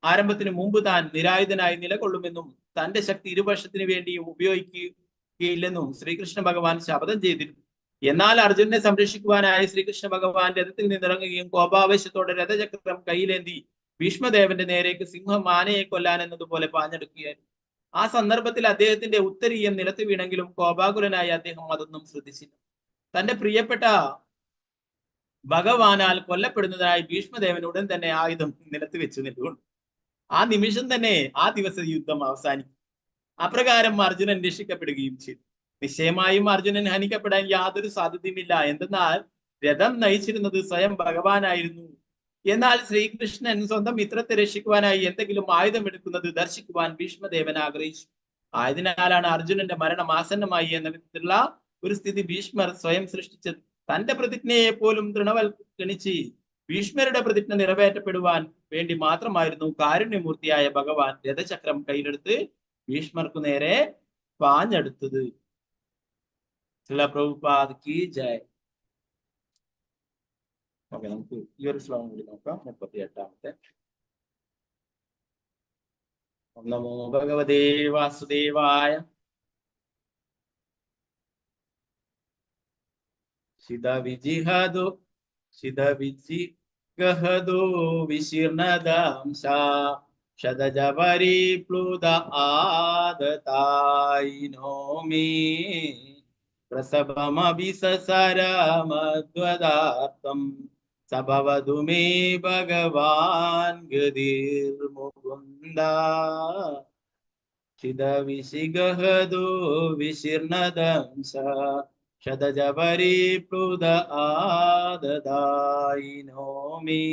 [SPEAKER 2] ആരംഭത്തിന് മുമ്പ് താൻ നിരായുധനായി നിലകൊള്ളുമെന്നും തന്റെ ശക്തി ഇരുപക്ഷത്തിനു വേണ്ടിയും ഉപയോഗിക്കുകയില്ലെന്നും ശ്രീകൃഷ്ണ ഭഗവാൻ ശപഥം ചെയ്തിരുന്നു. എന്നാൽ അർജുനനെ സംരക്ഷിക്കുവാനായി ശ്രീകൃഷ്ണ ഭഗവാൻ രഥത്തിൽ നിന്നിറങ്ങുകയും കോപാവേശത്തോടെ രഥചക്രം കയ്യിലേന്തി ഭീഷ്മദേവന്റെ നേരേക്ക് സിംഹം ആനയെ കൊല്ലാൻ എന്നതുപോലെ പാഞ്ഞെടുക്കുകയായിരുന്നു. ആ സന്ദർഭത്തിൽ അദ്ദേഹത്തിന്റെ ഉത്തരീയം നിലത്ത് വീണെങ്കിലും കോപാകുലനായി അദ്ദേഹം അതൊന്നും ശ്രദ്ധിച്ചില്ല. തന്റെ പ്രിയപ്പെട്ട ഭഗവാനാൽ കൊല്ലപ്പെടുന്നതായി ഭീഷ്മദേവൻ ഉടൻ തന്നെ ആയുധം നിലത്ത് വെച്ചു നിൽക്കുന്നു. ആ നിമിഷം തന്നെ ആ ദിവസം യുദ്ധം അവസാനിക്കും. അപ്രകാരം അർജുനൻ രക്ഷിക്കപ്പെടുകയും ചെയ്തു. നിശ്ചയമായും അർജുനൻ ഹനിക്കപ്പെടാൻ യാതൊരു സാധ്യതയുമില്ല. എന്തെന്നാൽ രഥം നയിച്ചിരുന്നത് സ്വയം ഭഗവാനായിരുന്നു. എന്നാൽ ശ്രീകൃഷ്ണൻ സ്വന്തം മിത്രത്തെ രക്ഷിക്കുവാനായി എന്തെങ്കിലും ആയുധം എടുക്കുന്നത് ദർശിക്കുവാൻ ഭീഷ്മദേവൻ ആഗ്രഹിച്ചു. ആയതിനാലാണ് അർജുനന്റെ മരണം ആസന്നമായി എന്ന വിധത്തിലുള്ള ഒരു സ്ഥിതി ഭീഷ്മർ സ്വയം സൃഷ്ടിച്ചത്. തന്റെ പ്രതിജ്ഞയെ പോലും തൃണവൽക്കരിച്ച് ഭീഷ്മരുടെ പ്രതിജ്ഞ നിറവേറ്റപ്പെടുവാൻ വേണ്ടി മാത്രമായിരുന്നു കാരുണ്യമൂർത്തിയായ ഭഗവാൻ രഥചക്രം കയ്യിലെടുത്ത് ഭീഷ്മർക്കു നേരെ പാഞ്ഞെടുത്തത്. ശ്രീല പ്രഭുപാദ് കി ജയ്. ഓക്കെ, നമുക്ക് ഈ ഒരു ശ്ലോകം കൂടി നോക്കാം. 38-ാമത്തെ. നമോ ഭഗവതേ വാസുദേവായ. ഗഹദോ വിശീർണദംശ ശതജപരിപ്ലുത ആദതായിനോ മേ പ്രസവമഭിസരമദ്വദാർത്ഥം സഭവതു മേ ഭഗവാൻ ഗതിർമുകുന്ദ. ഗഹദോ വിശീർണദംശ ശതജപരിപ്ലുത ആദതായിനോ മേ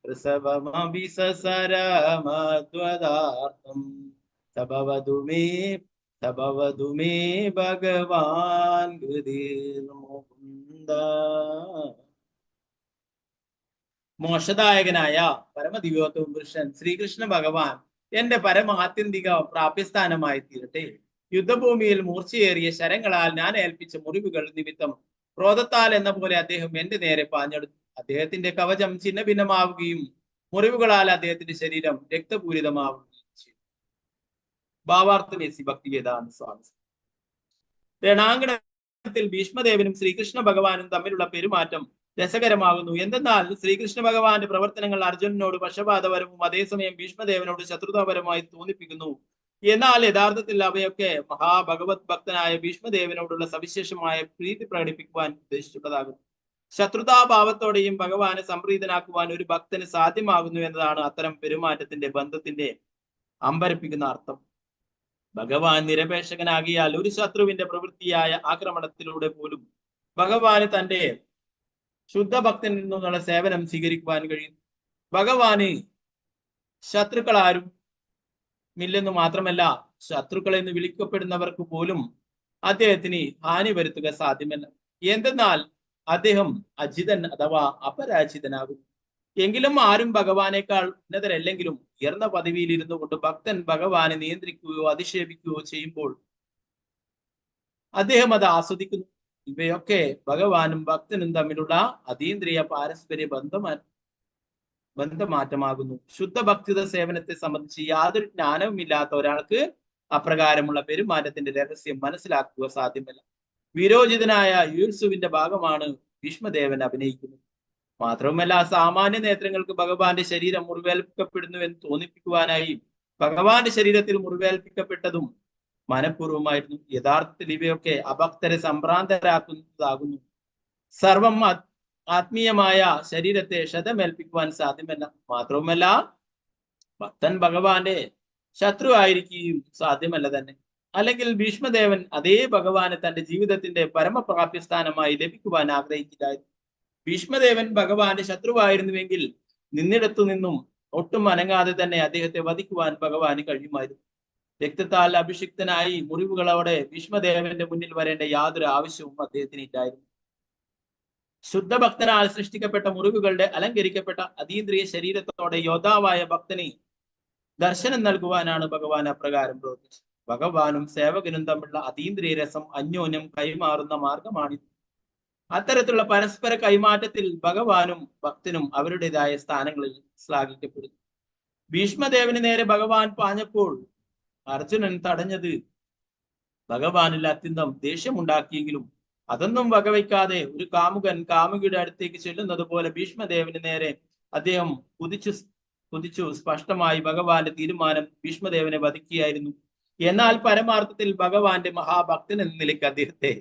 [SPEAKER 2] പ്രസവമഭിസരമദ്വദാർത്ഥം സഭവതു മേ ഭഗവാൻ ഗതിർമുകുന്ദ. മോക്ഷദായകനായ പരമദിവ്യോത്തമ പുരുഷൻ ശ്രീകൃഷ്ണ ഭഗവാൻ എന്റെ ആത്യന്തിക പ്രാപ്യസ്ഥാനമായി തീരട്ടെ. യുദ്ധഭൂമിയിൽ മൂർച്ചയേറിയ ശരങ്ങളാൽ ഞാൻ ഏൽപ്പിച്ച മുറിവുകൾ നിമിത്തം ക്രോധത്താൽ എന്ന പോലെ അദ്ദേഹം എന്റെ നേരെ പാഞ്ഞെടുത്തു. അദ്ദേഹത്തിന്റെ കവചം ഛിന്ന ഭിന്നമാവുകയും മുറിവുകളാൽ അദ്ദേഹത്തിന്റെ ശരീരം രക്തപൂരിതമാവുകയും ചെയ്തു. ഭാവാർത്ഥമേസി ഭക്തിവേദാന്ത സ്വാമി. രണാങ്കണത്തിൽ ഭീഷ്മദേവനും ശ്രീകൃഷ്ണ ഭഗവാനും തമ്മിലുള്ള പെരുമാറ്റം രസകരമാകുന്നു. എന്തെന്നാൽ ശ്രീകൃഷ്ണ ഭഗവാന്റെ പ്രവർത്തനങ്ങൾ അർജുനനോട് പക്ഷപാതപരവും അതേസമയം ഭീഷ്മദേവനോട് ശത്രുതാപരമായി തോന്നിപ്പിക്കുന്നു. എന്നാൽ യഥാർത്ഥത്തിൽ അവയൊക്കെ മഹാഭഗവത് ഭക്തനായ ഭീഷ്മദേവനോടുള്ള സവിശേഷമായ പ്രീതി പ്രകടിപ്പിക്കുവാൻ ഉദ്ദേശിച്ചുള്ളതാകുന്നു. ശത്രുതാഭാവത്തോടെയും ഭഗവാനെ സംപ്രീതനാക്കുവാൻ ഒരു ഭക്തന് സാധ്യമാകുന്നു എന്നതാണ് അത്തരം പെരുമാറ്റത്തിന്റെ ബന്ധത്തിന്റെ അമ്പരപ്പിക്കുന്ന അർത്ഥം. ഭഗവാൻ നിരപേക്ഷകനാകിയാൽ ഒരു ശത്രുവിന്റെ പ്രവൃത്തിയായ ആക്രമണത്തിലൂടെ പോലും ഭഗവാന് തന്റെ ശുദ്ധഭക്തനിൽ നിന്നുള്ള സേവനം സ്വീകരിക്കുവാൻ കഴിയും. ഭഗവാന് ശത്രുക്കളാരും ഇല്ലെന്ന് മാത്രമല്ല, ശത്രുക്കളെന്ന് വിളിക്കപ്പെടുന്നവർക്ക് പോലും അദ്ദേഹത്തിന് ഹാനി വരുത്തുക സാധ്യമല്ല. എന്തെന്നാൽ അദ്ദേഹം അജിതൻ അഥവാ അപരാജിതനാകും. എങ്കിലും ആരും ഭഗവാനേക്കാൾ ഉന്നതരല്ലെങ്കിലും ഉയർന്ന പദവിയിൽ ഇരുന്നു കൊണ്ട് ഭക്തൻ ഭഗവാനെ നിയന്ത്രിക്കുകയോ അധിക്ഷേപിക്കുകയോ ചെയ്യുമ്പോൾ അദ്ദേഹം അത് ആസ്വദിക്കുന്നു. ഇവയൊക്കെ ഭഗവാനും ഭക്തനും തമ്മിലുള്ള അതീന്ദ്രിയ പാരസ്പര്യ ബന്ധമാറ്റമാകുന്നു. ശുദ്ധ ഭക്തിത സേവനത്തെ സംബന്ധിച്ച് യാതൊരു ജ്ഞാനവും ഇല്ലാത്ത ഒരാൾക്ക് അപ്രകാരമുള്ള പെരുമാറ്റത്തിന്റെ രഹസ്യം മനസ്സിലാക്കുക സാധ്യമല്ല. വിരോചിതനായ യൂത്സുവിന്റെ ഭാഗമാണ് ഭീഷ്മദേവൻ അഭിനയിക്കുന്നത്. മാത്രവുമല്ല സാമാന്യ നേത്രങ്ങൾക്ക് ഭഗവാന്റെ ശരീരം മുറിവേൽപ്പിക്കപ്പെടുന്നു എന്ന് തോന്നിപ്പിക്കുവാനായി ഭഗവാന്റെ ശരീരത്തിൽ മുറിവേൽപ്പിക്കപ്പെട്ടതും മനഃപൂർവ്വമായിരുന്നു. യഥാർത്ഥത്തിൽ ഇവയൊക്കെ അഭക്തരെ സംഭ്രാന്തരാക്കുന്നതാകുന്നു. സർവം ആത്മീയമായ ശരീരത്തെ ക്ഷതമേൽപ്പിക്കുവാൻ സാധ്യമല്ല. മാത്രവുമല്ല ഭക്തൻ ഭഗവാന്റെ ശത്രു ആയിരിക്കുകയും സാധ്യമല്ല തന്നെ. അല്ലെങ്കിൽ ഭീഷ്മദേവൻ അതേ ഭഗവാനെ തന്റെ ജീവിതത്തിന്റെ പരമപ്രാപ്യസ്ഥാനമായി ലഭിക്കുവാൻ ആഗ്രഹിച്ചില്ലായിരുന്നു. ഭീഷ്മദേവൻ ഭഗവാന്റെ ശത്രുവായിരുന്നുവെങ്കിൽ നിന്നിടത്തു നിന്നും ഒട്ടും അനങ്ങാതെ തന്നെ അദ്ദേഹത്തെ വധിക്കുവാൻ ഭഗവാന് കഴിയുമായിരുന്നു. രക്തത്താൽ അഭിഷിക്തനായി മുറിവുകളോടെ ഭീഷ്മദേവന്റെ മുന്നിൽ വരേണ്ട യാതൊരു ആവശ്യവും അദ്ദേഹത്തിന് ഇല്ലായിരുന്നു. ശുദ്ധഭക്തനാൽ സൃഷ്ടിക്കപ്പെട്ട മുറിവുകളുടെ അലങ്കരിക്കപ്പെട്ട അതീന്ദ്രിയ ശരീരത്തോടെ യോദ്ധാവായ ഭക്തന് ദർശനം നൽകുവാനാണ് ഭഗവാൻ അപ്രകാരം പ്രവർത്തിച്ചത്. ഭഗവാനും സേവകനും തമ്മിലുള്ള അതീന്ദ്രിയ രസം അന്യോന്യം കൈമാറുന്ന മാർഗമാണിത്. അത്തരത്തിലുള്ള പരസ്പര കൈമാറ്റത്തിൽ ഭഗവാനും ഭക്തനും അവരുടേതായ സ്ഥാനങ്ങളിൽ ശ്ലാഘിക്കപ്പെടുന്നു. ഭീഷ്മദേവന് നേരെ ഭഗവാൻ പാഞ്ഞപ്പോൾ അർജുനൻ തടഞ്ഞത് ഭഗവാനിൽ അത്യന്തം ദേഷ്യമുണ്ടാക്കിയെങ്കിലും അതൊന്നും വകവയ്ക്കാതെ ഒരു കാമുകൻ കാമുകിയുടെ അടുത്തേക്ക് ചെല്ലുന്നത് പോലെ ഭീഷ്മദേവന് നേരെ അദ്ദേഹം കുതിച്ചു. സ്പഷ്ടമായി ഭഗവാന്റെ തീരുമാനം ഭീഷ്മദേവനെ വധിക്കുകയായിരുന്നു. എന്നാൽ പരമാർത്ഥത്തിൽ ഭഗവാന്റെ മഹാഭക്തൻ എന്ന നിലയ്ക്ക് അദ്ദേഹത്തെ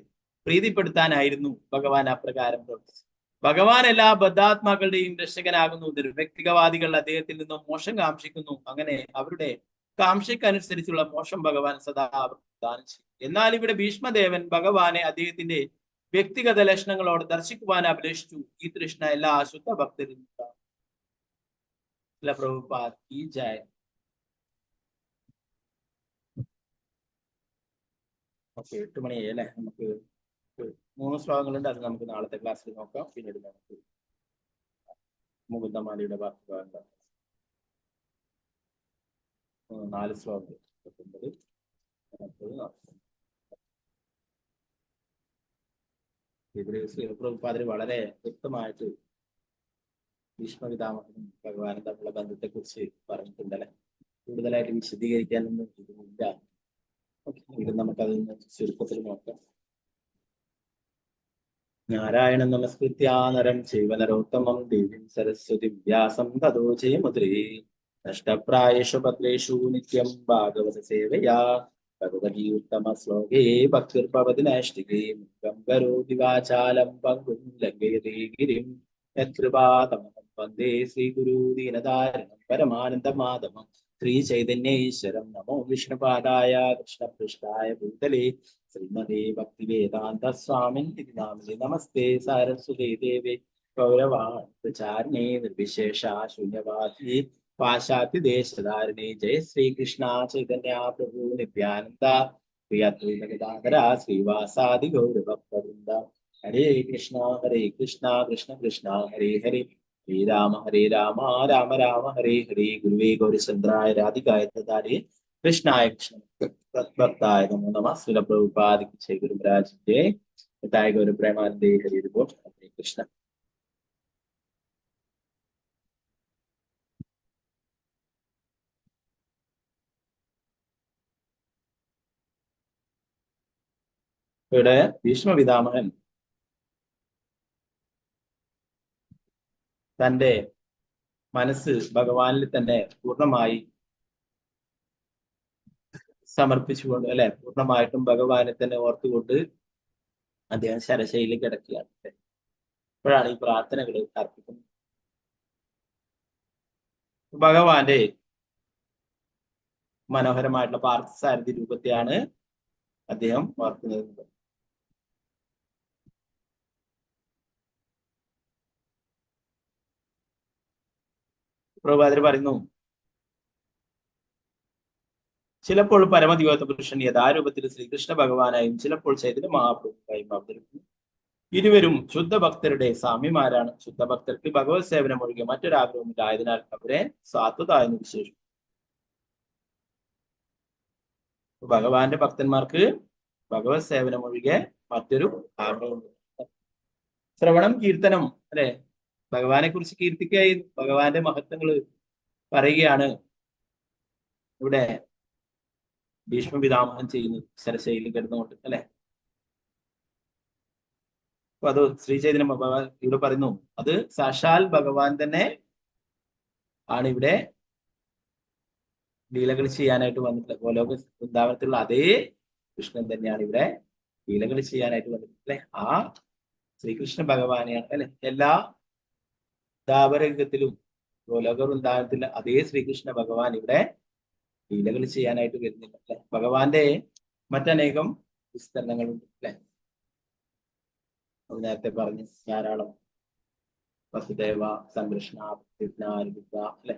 [SPEAKER 2] പ്രീതിപ്പെടുത്താനായിരുന്നു ഭഗവാൻ അപ്രകാരം പ്രവർത്തിച്ചത്. ഭഗവാൻ എല്ലാ ബദ്ധാത്മാക്കളുടെയും രക്ഷകനാകുന്നു. വ്യക്തികവാദികൾ അദ്ദേഹത്തിൽ നിന്നും മോശം കാംക്ഷിക്കുന്നു. അങ്ങനെ അവരുടെ കാംക്ഷയ്ക്കനുസരിച്ചുള്ള മോശം ഭഗവാൻ സദാ പ്രദാനം ചെയ്യും. എന്നാൽ ഇവിടെ ഭീഷ്മദേവൻ ഭഗവാനെ അദ്ദേഹത്തിന്റെ വ്യക്തിഗത ലക്ഷണങ്ങളോട് ദർശിക്കുവാൻ അഭിലഷിച്ചു. ഈ തൃഷ്ണ എല്ലാ ശുദ്ധ ഭക്തരിലും പ്രഭുപാദ് ഈ ജയ. ഓക്കെ, 8 മണിയായി അല്ലെ? നമുക്ക് 3 ശ്ലോകങ്ങളുണ്ട്. അത് നമുക്ക് നാളത്തെ ക്ലാസ്സിൽ നോക്കാം. പിന്നീട് നമുക്ക് മുകുന്ദമാലിയുടെ ബാക്കി ഭാഗം 4 ശ്ലോകങ്ങൾ 19, 40. ഇതിൽ ശ്രീപ്രഭുപാദര് വളരെ വ്യക്തമായിട്ട് ഭീഷ്മപിതാമഹനും ഭഗവാനും തമ്മിലുള്ള ബന്ധത്തെ കുറിച്ച് പറഞ്ഞിട്ടുണ്ടല്ലേ. കൂടുതലായിട്ട് വിശദീകരിക്കാനൊന്നും ഇതില്ല. ഇത് നമുക്കതൊന്ന് ചുരുക്കത്തിൽ നോക്കാം. നാരായണ നമസ്കൃത്യ നരം ചൈവ നരോത്തമം ദേവീം സരസ്വതി വ്യാസം തതോ ജയമുദ്രേ നഷ്ടപ്രായേഷു പത്രേഷു നിത്യം ഭാഗവത സേവയാ ഭഗവതി ഉത്തമ ശ്ലോകേ ഭക്തിർഭവതി നൈഷ്ഠികേ മുഖം കരോതി വാചാലം പങ്കും ലംഘയതേ ഗിരിം യത്കൃപാതമഹം വന്ദേ ശ്രീഗുരു ദീനദാരണം പരമാനന്ദമാധവം ശ്രീ ചൈതന്യേശ്വരം. നമോ വിഷ്ണുപാദായ കൃഷ്ണപൃഷ്ഠായ ഭൂതലേ ശ്രീമതേ ഭക്തിവേദാന്ത സ്വാമിൻ നാമിനെ. നമസ്തേ സാരസ്വതേ ദേവേ ഗൗരവാചാരിണേ നിർവിശേഷ ശൂന്യവാദി പാശ്ചാത്യ ദേശധാരിണേ. ജയ ശ്രീകൃഷ്ണ ചൈതന്യ പ്രഭു നിത്യാനന്ദ പ്രിയദ്വൈതഗദാധര ശ്രീവാസാദി ഗൗരവവൃന്ദ. ഹരേ കൃഷ്ണ കൃഷ്ണ കൃഷ്ണ ഹരേ ഹരേ ഹരേ രാമ രാമ രാമ ഹരേ ഹരേ. ഗുരുവേ ഗൗരിചന്ദ്രായ രാധികായ തദാരേ കൃഷ്ണായ കൃഷ്ണ ഭക്തായ നമോ നമഃ. ശ്രീല പ്രഭുപാദിക്ക് ജയ. ഗുരുരാജിന്റെ തായ ഗൗര പ്രേമാനന്ദേ ഹരി ബോൾ. ഹരേ കൃഷ്ണ. ഇവിടെ ഭീഷ്മപിതാമഹൻ തന്റെ മനസ്സ് ഭഗവാനിൽ തന്നെ പൂർണ്ണമായി സമർപ്പിച്ചുകൊണ്ട് അല്ലെ, പൂർണ്ണമായിട്ടും ഭഗവാനെ തന്നെ ഓർത്തുകൊണ്ട് അദ്ദേഹം ശരശയിൽ കിടക്കുകയാണ്. അപ്പോഴാണ് ഈ പ്രാർത്ഥനകൾ അർപ്പിക്കുന്നത്. ഭഗവാന്റെ മനോഹരമായിട്ടുള്ള പാർത്ഥസാരഥി രൂപത്തെയാണ് അദ്ദേഹം ഓർക്കുന്നത്. പ്രഭുപാദര് പറയുന്നു, ചിലപ്പോൾ പരമദിവ്യത്വ പുരുഷൻ യഥാരൂപത്തിൽ ശ്രീകൃഷ്ണ ഭഗവാനായും ചിലപ്പോൾ ചൈതന്യ മഹാപ്രഭുവായും അവതരിക്കുന്നു. ഇരുവരും ശുദ്ധഭക്തരുടെ സ്വാമിമാരാണ്. ശുദ്ധഭക്തർക്ക് ഭഗവത് സേവനം ഒഴികെ മറ്റൊരാഗ്രഹമില്ല. ആയതിനാൽ അവരെ സാത്വത എന്ന് വിശേഷിക്കും. ഭഗവാന്റെ ഭക്തന്മാർക്ക് ഭഗവത് സേവനം ഒഴികെ മറ്റൊരു ആഗ്രഹമില്ല. ശ്രവണം, കീർത്തനം അല്ലെ, ഭഗവാനെ കുറിച്ച് കീർത്തിക്കുകയും ഭഗവാന്റെ മഹത്വങ്ങൾ പറയുകയാണ് ഇവിടെ ഭീഷ്മപിതാമഹൻ ചെയ്യുന്നത്. ശരശയിൽ കിടന്നുകൊണ്ട് അല്ലെ. അപ്പൊ അത് ശ്രീചൈതന്യ ഭഗവാൻ ഇവിടെ പറയുന്നു, അത് സാക്ഷാൽ ഭഗവാൻ തന്നെ ആണ് ഇവിടെ ലീലകൾ ചെയ്യാനായിട്ട് വന്നിട്ടുള്ളത്. ഗോലോക വൃന്ദാവനത്തിലുള്ള അതേ കൃഷ്ണൻ തന്നെയാണ് ഇവിടെ ലീലകൾ ചെയ്യാനായിട്ട് വന്നിട്ടുള്ളത് അല്ലെ. ആ ശ്രീകൃഷ്ണ ഭഗവാനെയാണ് അല്ലെ എല്ലാ ധാവരംഗത്തിലും ഗോലോക വൃന്ദാവനത്തിൽ അതേ ശ്രീകൃഷ്ണ ഭഗവാൻ ഇവിടെ ലീലകൾ ചെയ്യാനായിട്ട് വരുന്നില്ല അല്ലെ. ഭഗവാന്റെ മറ്റനേകം വിസ്തരണങ്ങളുണ്ട് അല്ലെ. നേരത്തെ പറഞ്ഞു ധാരാളം വസുദേവ, സംകൃഷ്ണ, അല്ലെ,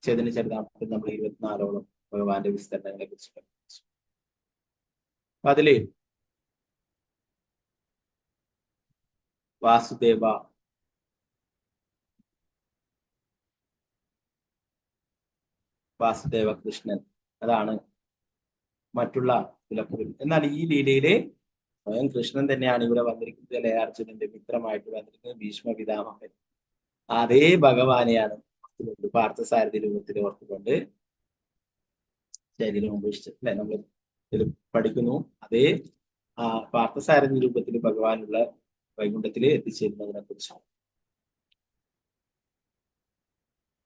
[SPEAKER 2] ചൈതന്യ ചരിതാമൃതത്തിൽ നമ്മൾ 24ഓളം ഭഗവാന്റെ വിസ്തരണങ്ങളെ കുറിച്ച് പഠിച്ചു. അതില് വാസുദേവ, വാസുദേവ കൃഷ്ണൻ, അതാണ് മറ്റുള്ള വിലക്കുകൾ. എന്നാൽ ഈ ലീലയിലെ സ്വയം കൃഷ്ണൻ തന്നെയാണ് ഇവിടെ വന്നിരിക്കുന്നത് അല്ലെ. അർജുനന്റെ മിത്രമായിട്ട് വന്നിരിക്കുന്നത് ഭീഷ്മ പിതാമഹൻ. അതേ ഭഗവാനെയാണ് പാർത്ഥസാരഥി രൂപത്തിൽ ഓർത്തുകൊണ്ട് ശരീരം ഉപേക്ഷിച്ചത് അല്ലെ. നമ്മൾ ഇത് പഠിക്കുന്നു. അതേ പാർത്ഥസാരഥി രൂപത്തിൽ ഭഗവാനുള്ള വൈകുണ്ഠത്തിൽ എത്തിച്ചേരുന്നതിനെ കുറിച്ചാണ്.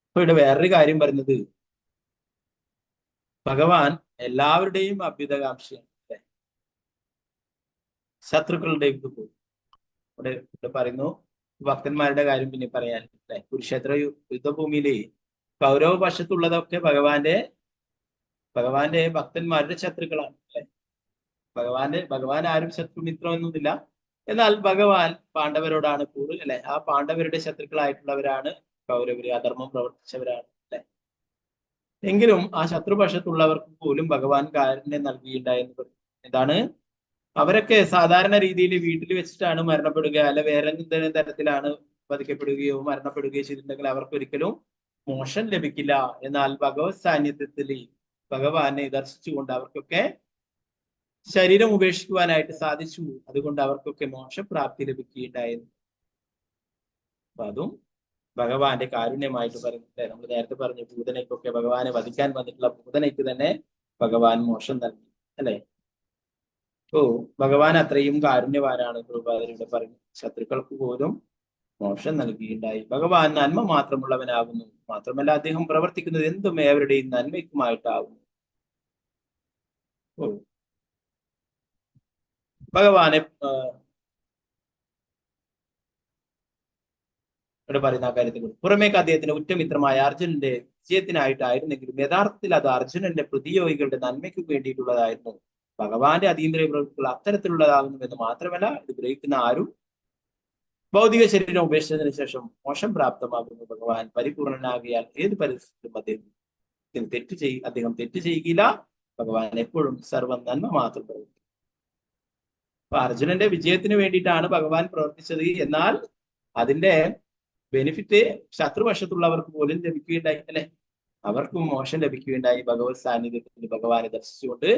[SPEAKER 2] അപ്പൊ ഇവിടെ വേറൊരു കാര്യം പറയുന്നത്, ഭഗവാൻ എല്ലാവരുടെയും അഭ്യുതകാംക്ഷയാണ് അല്ലെ. ശത്രുക്കളുടെ ഇവിടെ പറയുന്നു. ഭക്തന്മാരുടെ കാര്യം പിന്നെ പറയാൻ അല്ലെ. കുരുക്ഷേത്ര യുദ്ധഭൂമിയില് കൗരവ പക്ഷത്തുള്ളതൊക്കെ ഭഗവാന്റെ ഭക്തന്മാരുടെ ശത്രുക്കളാണ് അല്ലെ. ഭഗവാൻ ആരും ശത്രുമിത്രം എന്നൊന്നുമില്ല. എന്നാൽ ഭഗവാൻ പാണ്ഡവരോടാണ് കൂറ് അല്ലെ. ആ പാണ്ഡവരുടെ ശത്രുക്കളായിട്ടുള്ളവരാണ് കൗരവര്, അധർമ്മം പ്രവർത്തിച്ചവരാണ് അല്ലെ. എങ്കിലും ആ ശത്രുപക്ഷത്തുള്ളവർക്ക് പോലും ഭഗവാൻ കാരുണ്യം നൽകിയിട്ടുണ്ടായെന്ന് പറയും. എന്താണ്, അവരൊക്കെ സാധാരണ രീതിയിൽ വീട്ടിൽ വെച്ചിട്ടാണ് മരണപ്പെടുക, അല്ല വേറെ എന്തെങ്കിലും തരത്തിലാണ് വധിക്കപ്പെടുകയോ മരണപ്പെടുകയോ ചെയ്തിട്ടുണ്ടെങ്കിൽ അവർക്കൊരിക്കലും മോക്ഷം ലഭിക്കില്ല. എന്നാൽ ഭഗവത് സാന്നിധ്യത്തിൽ ഭഗവാനെ ദർശിച്ചുകൊണ്ട് അവർക്കൊക്കെ ശരീരം ഉപേക്ഷിക്കുവാനായിട്ട് സാധിച്ചു. അതുകൊണ്ട് അവർക്കൊക്കെ മോക്ഷപ്രാപ്തി ലഭിക്കുകയുണ്ടായിരുന്നു. അപ്പൊ അതും ഭഗവാന്റെ കാരുണ്യമായിട്ട് പറയുന്നത്. നമ്മൾ നേരത്തെ പറഞ്ഞു, പൂതനയ്ക്കൊക്കെ ഭഗവാനെ വധിക്കാൻ വന്നിട്ടുള്ള പൂതനയ്ക്ക് തന്നെ ഭഗവാൻ മോക്ഷം നൽകി അല്ലെ. ഓ, ഭഗവാൻ അത്രയും കാരുണ്യവാനാണ്. പ്രഭുപാദരുടെ പറഞ്ഞു, ശത്രുക്കൾക്ക് പോലും മോക്ഷം നൽകിയിട്ടുണ്ടായി. ഭഗവാൻ നന്മ മാത്രമുള്ളവനാകുന്നു. മാത്രമല്ല അദ്ദേഹം പ്രവർത്തിക്കുന്നത് എന്തും ഏവരുടെയും നന്മയ്ക്കുമായിട്ടാകുന്നു. ഓ, ഭഗവാനെ ഇവിടെ പറയുന്ന കാര്യത്തെ കുറിച്ച് പുറമേക്ക് അദ്ദേഹത്തിന്റെ ഉറ്റമിത്രമായ അർജുനന്റെ വിജയത്തിനായിട്ടായിരുന്നെങ്കിലും യഥാർത്ഥത്തിൽ അത് അർജുനന്റെ പ്രതിയോഗികളുടെ നന്മയ്ക്ക് വേണ്ടിയിട്ടുള്ളതായിരുന്നു. ഭഗവാന്റെ അതീന്ദ്രിയ പ്രവൃത്തികൾ അത്തരത്തിലുള്ളതാകുന്നു എന്ന് മാത്രമല്ല, ഇത് ഗ്രഹിക്കുന്ന ആരും ഭൗതിക ശരീരം ഉപേക്ഷിച്ചതിന് ശേഷം മോക്ഷം പ്രാപ്തമാകുന്നു. ഭഗവാൻ പരിപൂർണനാകിയാൽ ഏത് പരിസ്ഥിതിയും അദ്ദേഹം തെറ്റ് ചെയ്യുകയില്ല. ഭഗവാൻ എപ്പോഴും സർവ്വ നന്മ മാത്രം പ്രവർത്തിക്കും. അപ്പൊ അർജുനന്റെ വിജയത്തിന് വേണ്ടിയിട്ടാണ് ഭഗവാൻ പ്രവർത്തിച്ചത്. എന്നാൽ അതിന്റെ ബെനിഫിറ്റ് ശത്രുപക്ഷത്തുള്ളവർക്ക് പോലും ലഭിക്കുകയുണ്ടായി അല്ലെ. അവർക്കും മോക്ഷം ലഭിക്കുകയുണ്ടായി ഭഗവത് സാന്നിധ്യത്തിൽ ഭഗവാനെ ദർശിച്ചുകൊണ്ട്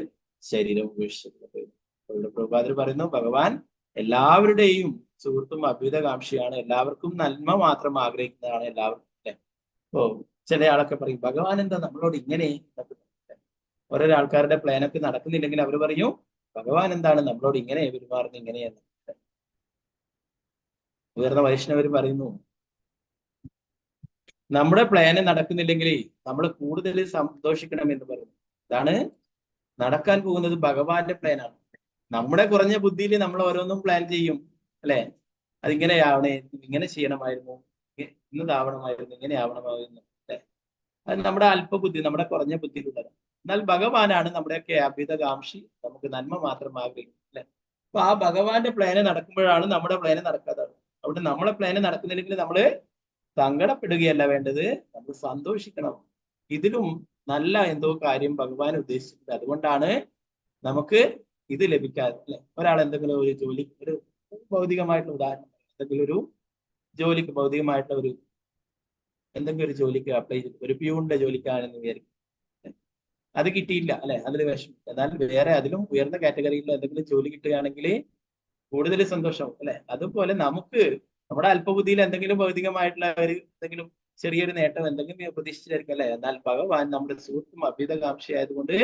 [SPEAKER 2] ശരീരം ഉപേക്ഷിച്ചിട്ടുള്ളത്. പ്രഭുപാദർ പറയുന്നു, ഭഗവാൻ എല്ലാവരുടെയും സുഹൃത്തും അഭ്യുതകാംക്ഷിയാണ്. എല്ലാവർക്കും നന്മ മാത്രം ആഗ്രഹിക്കുന്നതാണ് എല്ലാവർക്കും അല്ലെ. ഓ, ചില ആളൊക്കെ പറയും, ഭഗവാൻ എന്താ നമ്മളോട് ഇങ്ങനെ. ഓരോ ആൾക്കാരുടെ പ്ലാനൊക്കെ നടക്കുന്നില്ലെങ്കിൽ അവർ പറയും, ഭഗവാൻ എന്താണ് നമ്മളോട് ഇങ്ങനെ പെരുമാറുന്നത് ഇങ്ങനെയെന്ന്. ഉയർന്ന വൈഷ്ണവര് പറയുന്നു, നമ്മുടെ പ്ലാന് നടക്കുന്നില്ലെങ്കിൽ നമ്മൾ കൂടുതൽ സന്തോഷിക്കണം എന്ന് പറയുന്നു. ഇതാണ് നടക്കാൻ പോകുന്നത് ഭഗവാന്റെ പ്ലാനാണ്. നമ്മുടെ കുറഞ്ഞ ബുദ്ധിയിൽ നമ്മൾ ഓരോന്നും പ്ലാൻ ചെയ്യും അല്ലെ. അതിങ്ങനെയാവണേ, ഇങ്ങനെ ചെയ്യണമായിരുന്നു, ഇന്നതാവണമായിരുന്നു, ഇങ്ങനെ ആവണമായിരുന്നു അല്ലെ. അത് നമ്മുടെ അല്പബുദ്ധി, നമ്മുടെ കുറഞ്ഞ ബുദ്ധിയിലുള്ളത്. എന്നാൽ ഭഗവാനാണ് നമ്മുടെയൊക്കെ അഭ്യുതകാംക്ഷി, നമുക്ക് നന്മ മാത്രം ആഗ്രഹിക്കും അല്ലെ. അപ്പൊ ആ ഭഗവാന്റെ പ്ലാന് നടക്കുമ്പോഴാണ് നമ്മുടെ പ്ലാന് നടക്കാത്തത്. അവിടെ നമ്മളെ പ്ലാന് നടക്കുന്നില്ലെങ്കിൽ നമ്മള് സങ്കടപ്പെടുകയല്ല വേണ്ടത്, നമ്മൾ സന്തോഷിക്കണം. ഇതിലും നല്ല എന്തോ കാര്യം ഭഗവാൻ ഉദ്ദേശിച്ചിട്ടുണ്ട്. അതുകൊണ്ടാണ് നമുക്ക് ഇത് ലഭിക്കാതെ അല്ലെ. ഒരാൾ എന്തെങ്കിലും ഒരു ജോലി, ഒരു ഭൗതികമായിട്ടുള്ള ഉദാഹരണം, എന്തെങ്കിലും ഒരു ജോലിക്ക് ഭൗതികമായിട്ടുള്ള എന്തെങ്കിലും ഒരു ജോലിക്ക് അപ്ലൈ ചെയ്തു, ഒരു പ്യൂണിന്റെ ജോലിക്കാണെന്ന് വിചാരിക്കും. അത് കിട്ടിയില്ല അല്ലെ, അതിൽ വിഷമം. എന്നാൽ വേറെ അതിലും ഉയർന്ന കാറ്റഗറിയിൽ എന്തെങ്കിലും ജോലി കിട്ടുകയാണെങ്കിൽ കൂടുതൽ സന്തോഷം അല്ലെ. അതുപോലെ നമുക്ക് നമ്മുടെ അല്പബുദ്ധിയിൽ എന്തെങ്കിലും ഭൗതികമായിട്ടുള്ള എന്തെങ്കിലും ചെറിയൊരു നേട്ടം എന്തെങ്കിലും പ്രതീക്ഷിച്ചായിരിക്കും അല്ലെ. എന്നാൽ ഭഗവാൻ നമ്മുടെ സുഹൃത്തും അഭ്യുതകാംക്ഷി ആയതുകൊണ്ട്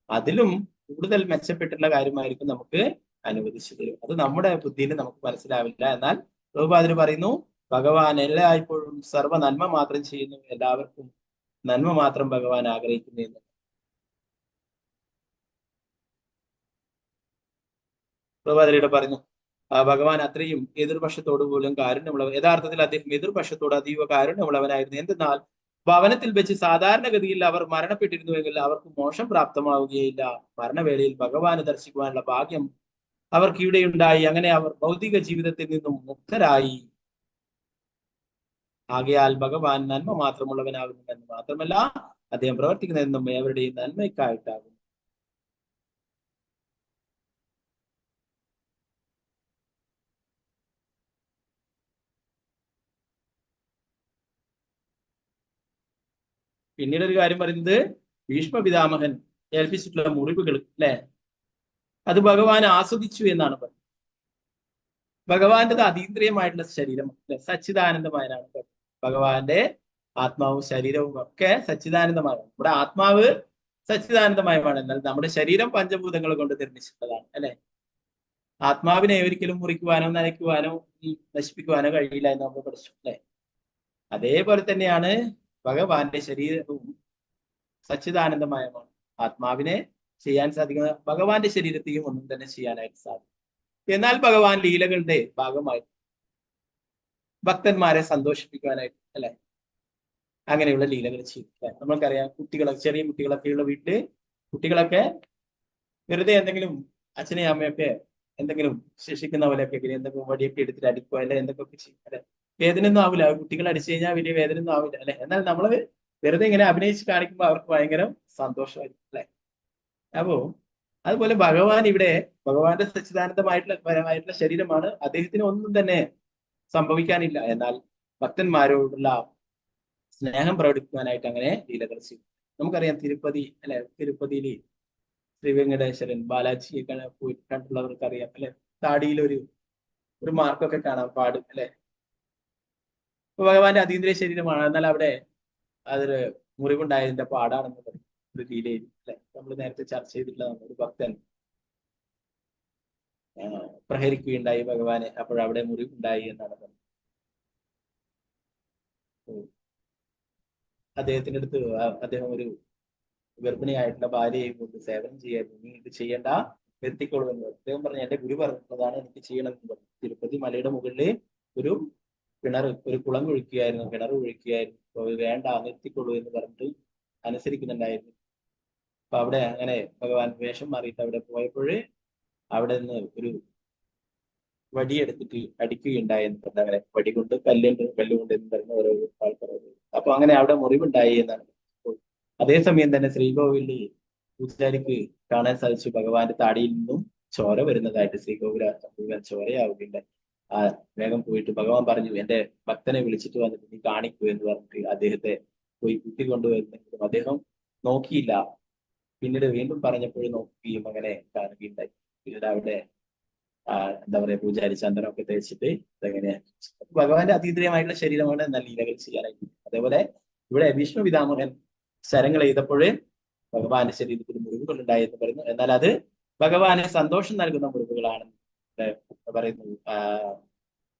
[SPEAKER 2] അതിലും കൂടുതൽ മെച്ചപ്പെട്ടുള്ള കാര്യമായിരിക്കും നമുക്ക് അനുവദിച്ചു തരും. അത് നമ്മുടെ ബുദ്ധിയിൽ നമുക്ക് മനസ്സിലാവില്ല. എന്നാൽ പ്രഭുപാദര് പറയുന്നു, ഭഗവാൻ എല്ലായ്പ്പോഴും സർവ്വ നന്മ മാത്രം ചെയ്യുന്നു, എല്ലാവർക്കും നന്മ മാത്രം ഭഗവാൻ ആഗ്രഹിക്കുന്നു എന്ന് പ്രഭുപാദരിയുടെ പറഞ്ഞു. ഭഗവാൻ അത്രയും എതിർപക്ഷത്തോട് പോലും കാരുണ്യമുള്ളവൻ. യഥാർത്ഥത്തിൽ അദ്ദേഹം എതിർപക്ഷത്തോട് അതീവ കാരുണ്യമുള്ളവനായിരുന്നു. എന്തെന്നാൽ ഭവനത്തിൽ വെച്ച് സാധാരണഗതിയിൽ അവർ മരണപ്പെട്ടിരുന്നുവെങ്കിൽ അവർക്ക് മോക്ഷം പ്രാപ്തമാവുകയില്ല. മരണവേളയിൽ ഭഗവാനെ ദർശിക്കുവാനുള്ള ഭാഗ്യം അവർക്ക് ഇവിടെയുണ്ടായി. അങ്ങനെ അവർ ഭൗതിക ജീവിതത്തിൽ നിന്നും മുക്തരായി. ആകയാൽ ഭഗവാൻ നന്മ മാത്രമുള്ളവനാകുന്നു എന്ന് മാത്രമല്ല, അദ്ദേഹം പ്രവർത്തിക്കുന്നതെന്നും എവരുടെയും നന്മയ്ക്കായിട്ടാകും. പിന്നീട് ഒരു കാര്യം പറയുന്നത്, ഭീഷ്മ പിതാമഹൻ ഏൽപ്പിച്ചിട്ടുള്ള മുറിവുകൾ അല്ലെ, അത് ഭഗവാൻ ആസ്വദിച്ചു എന്നാണ് പറയുന്നത്. ഭഗവാന്റേത് അതീന്ദ്രിയമായിട്ടുള്ള ശരീരം സച്ചിദാനന്ദമായാണ്. ഭഗവാന്റെ ആത്മാവും ശരീരവും ഒക്കെ സച്ചിദാനന്ദമാണ്. നമ്മുടെ ആത്മാവ് സച്ചിദാനന്ദമയമാണ്. എന്നാൽ നമ്മുടെ ശരീരം പഞ്ചഭൂതങ്ങൾ കൊണ്ട് നിർമ്മിച്ചിട്ടുള്ളതാണ് അല്ലെ. ആത്മാവിനെ ഒരിക്കലും മുറിക്കുവാനോ നനയ്ക്കുവാനോ നശിപ്പിക്കുവാനോ കഴിയില്ല എന്ന് നമ്മൾ പഠിച്ചു അല്ലെ. അതേപോലെ തന്നെയാണ് ഭഗവാന്റെ ശരീരവും സച്ചിദാനന്ദമയമാണ്. ആത്മാവിനെ ചെയ്യാൻ സാധിക്കുന്ന ഭഗവാന്റെ ശരീരത്തെയും ഒന്നും തന്നെ ചെയ്യാനായിട്ട് സാധിക്കും. എന്നാൽ ഭഗവാൻ ലീലകളുടെ ഭാഗമായി ഭക്തന്മാരെ സന്തോഷിപ്പിക്കുവാനായിട്ട് അല്ലെ അങ്ങനെയുള്ള ലീലകൾ ചെയ്യും. നമ്മൾക്കറിയാം, ചെറിയ കുട്ടികളൊക്കെയുള്ള വീട്ടില് കുട്ടികളൊക്കെ വെറുതെ എന്തെങ്കിലും അച്ഛനെയും അമ്മയൊക്കെ എന്തെങ്കിലും ശിക്ഷിക്കുന്ന പോലെയൊക്കെ എന്തെങ്കിലും വടിയൊക്കെ എടുത്തിട്ട് അടിക്കുക അല്ലെ, എന്തൊക്കെ ചെയ്യും അല്ലെ. വേദനയൊന്നും ആവില്ല. കുട്ടികൾ അടിച്ചു കഴിഞ്ഞാൽ വലിയ വേദനയൊന്നും ആവില്ല അല്ലെ. എന്നാൽ നമ്മള് വെറുതെ ഇങ്ങനെ അഭിനയിച്ച് കാണിക്കുമ്പോൾ അവർക്ക് ഭയങ്കര സന്തോഷമായിരിക്കും അല്ലെ. അപ്പോ അതുപോലെ ഭഗവാൻ ഇവിടെ ഭഗവാന്റെ സച്ചിദാനന്ദമായിട്ടുള്ള ശരീരമാണ്. അദ്ദേഹത്തിന് ഒന്നും തന്നെ സംഭവിക്കാനില്ല. എന്നാൽ ഭക്തന്മാരോടുള്ള സ്നേഹം പ്രകടിപ്പിക്കാനായിട്ട് അങ്ങനെ ലീലകൾ ചെയ്യും. നമുക്കറിയാം തിരുപ്പതി അല്ലെ, തിരുപ്പതിയിൽ ശ്രീ വെങ്കടേശ്വരൻ ബാലാജിയെ കണ്ടുള്ളവർക്ക് അറിയാം അല്ലെ. താടിയിൽ ഒരു മാർക്കൊക്കെ കാണാൻ പാടും അല്ലെ. ഭഗവാന്റെ അതീന്ദ്രിയ ശരീരമാണ്. എന്നാൽ അവിടെ അതൊരു മുറിവുണ്ടായതിന്റെ പാടാണെന്ന് പറയും ഒരു ലീലയിൽ അല്ലെ. നമ്മൾ നേരത്തെ ചർച്ച ചെയ്തിട്ടുള്ളതാണ്. ഒരു ഭക്തൻ പ്രഹരിക്കുകയുണ്ടായി ഭഗവാനെ, അപ്പോഴവിടെ മുറിവുണ്ടായി എന്നാണ് പറയുന്നത്. അദ്ദേഹത്തിന്റെ അടുത്ത് അദ്ദേഹം ഒരു ഗർഭിണിയായിട്ടുള്ള ഭാര്യയെ കൊണ്ട് സേവനം ചെയ്യായിരുന്നു. നീ ഇത് ചെയ്യേണ്ട, നിർത്തിക്കോളൂ എന്ന് പറഞ്ഞു. അദ്ദേഹം പറഞ്ഞു, എന്റെ ഗുരു പറഞ്ഞിട്ടുള്ളതാണ്, എനിക്ക് ചെയ്യണമെന്ന് പറഞ്ഞു. തിരുപ്പതി മലയുടെ മുകളിൽ ഒരു കുളം കുഴിക്കുകയായിരുന്നു, കിണർ കുഴിക്കുകയായിരുന്നു. അപ്പൊ വേണ്ട, നിർത്തിക്കൊള്ളൂ എന്ന് പറഞ്ഞിട്ട് അനുസരിക്കുന്നുണ്ടായിരുന്നു. അപ്പൊ അവിടെ അങ്ങനെ ഭഗവാൻ വേഷം മാറിയിട്ട് അവിടെ പോയപ്പോഴേ അവിടെ നിന്ന് ഒരു വടിയെടുത്തിട്ട് അടിക്കുകയുണ്ടായെന്ന് പറഞ്ഞു. അങ്ങനെ വടി കൊണ്ട് കല്ലുകൊണ്ട് എന്ന് പറഞ്ഞ ഓരോ ആൾക്കാർ. അപ്പൊ അങ്ങനെ അവിടെ മുറിവുണ്ടായി എന്നാണ്. അതേസമയം തന്നെ ശ്രീകോവിലിൽ പൂജാരിക്ക് കാണാൻ സാധിച്ചു ഭഗവാന്റെ താടിയിൽ നിന്നും ചോര വരുന്നതായിട്ട്. ശ്രീകോവില മുഴുവൻ ചോരയാവുകയുണ്ടായി. വേഗം പോയിട്ട് ഭഗവാൻ പറഞ്ഞു, എന്റെ ഭക്തനെ വിളിച്ചിട്ട് വന്നിട്ട് നീ കാണിക്കൂ എന്ന് പറഞ്ഞിട്ട് അദ്ദേഹത്തെ പോയി കുത്തിക്കൊണ്ടുവരുന്നെങ്കിലും അദ്ദേഹം നോക്കിയില്ല. പിന്നീട് വീണ്ടും പറഞ്ഞപ്പോഴും നോക്കുകയും അങ്ങനെ കാണുകയുണ്ടായി. പിന്നീട് അവിടെ എന്താ പറയാ, പൂജാരി ചന്ദനമൊക്കെ തേച്ചിട്ട് ഇതെങ്ങനെ ഭഗവാന്റെ അതീന്ദ്രിയമായിട്ടുള്ള ശരീരമാണ് എന്നാൽ ലീലകൾ ചെയ്യാനായിട്ട്. അതേപോലെ ഇവിടെ ഭീഷ്മ പിതാമഹൻ ശരങ്ങൾ ചെയ്തപ്പോഴേ ഭഗവാന്റെ ശരീരത്തിൽ മുറിവുകൾ ഉണ്ടായി എന്ന് പറയുന്നു. എന്നാൽ അത് ഭഗവാനെ സന്തോഷം നൽകുന്ന മുറിവുകളാണ് പറയുന്നു.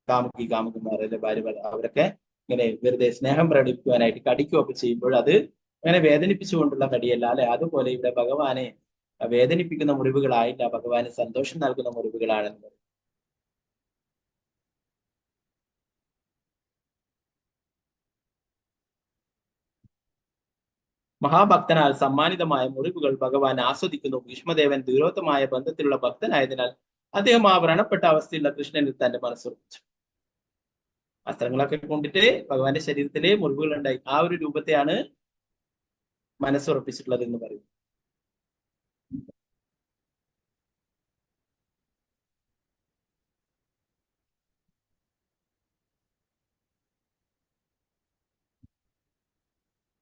[SPEAKER 2] കാമുകന്മാർ അല്ലെ, ഭാര്യ അവരൊക്കെ ഇങ്ങനെ വെറുതെ സ്നേഹം പ്രകടിപ്പിക്കുവാനായിട്ട് കടിക്കുകയൊക്കെ ചെയ്യുമ്പോൾ അത് അങ്ങനെ വേദനിപ്പിച്ചുകൊണ്ടുള്ള കടിയല്ല അല്ലെ. അതുപോലെ ഇവിടെ ഭഗവാനെ വേദനിപ്പിക്കുന്ന മുറിവുകളായില്ല, ഭഗവാന് സന്തോഷം നൽകുന്ന മുറിവുകളാണെന്ന് പറയും. മഹാഭക്തനാൽ സമ്മാനിതമായ മുറിവുകൾ ഭഗവാൻ ആസ്വദിക്കുന്നു. ഭീഷ്മദേവൻ ദൂരോത്തമായ ബന്ധത്തിലുള്ള ഭക്തനായതിനാൽ അദ്ദേഹം ആ വ്രണപ്പെട്ട അവസ്ഥയുള്ള കൃഷ്ണനിൽ തന്റെ മനസ്സുറപ്പിച്ചു. വസ്ത്രങ്ങളൊക്കെ കൊണ്ടിട്ട് ഭഗവാന്റെ ശരീരത്തിലെ മുറിവുകൾ ഉണ്ടായി. ആ ഒരു രൂപത്തെയാണ് മനസ്സുറപ്പിച്ചിട്ടുള്ളത് എന്ന് പറയും.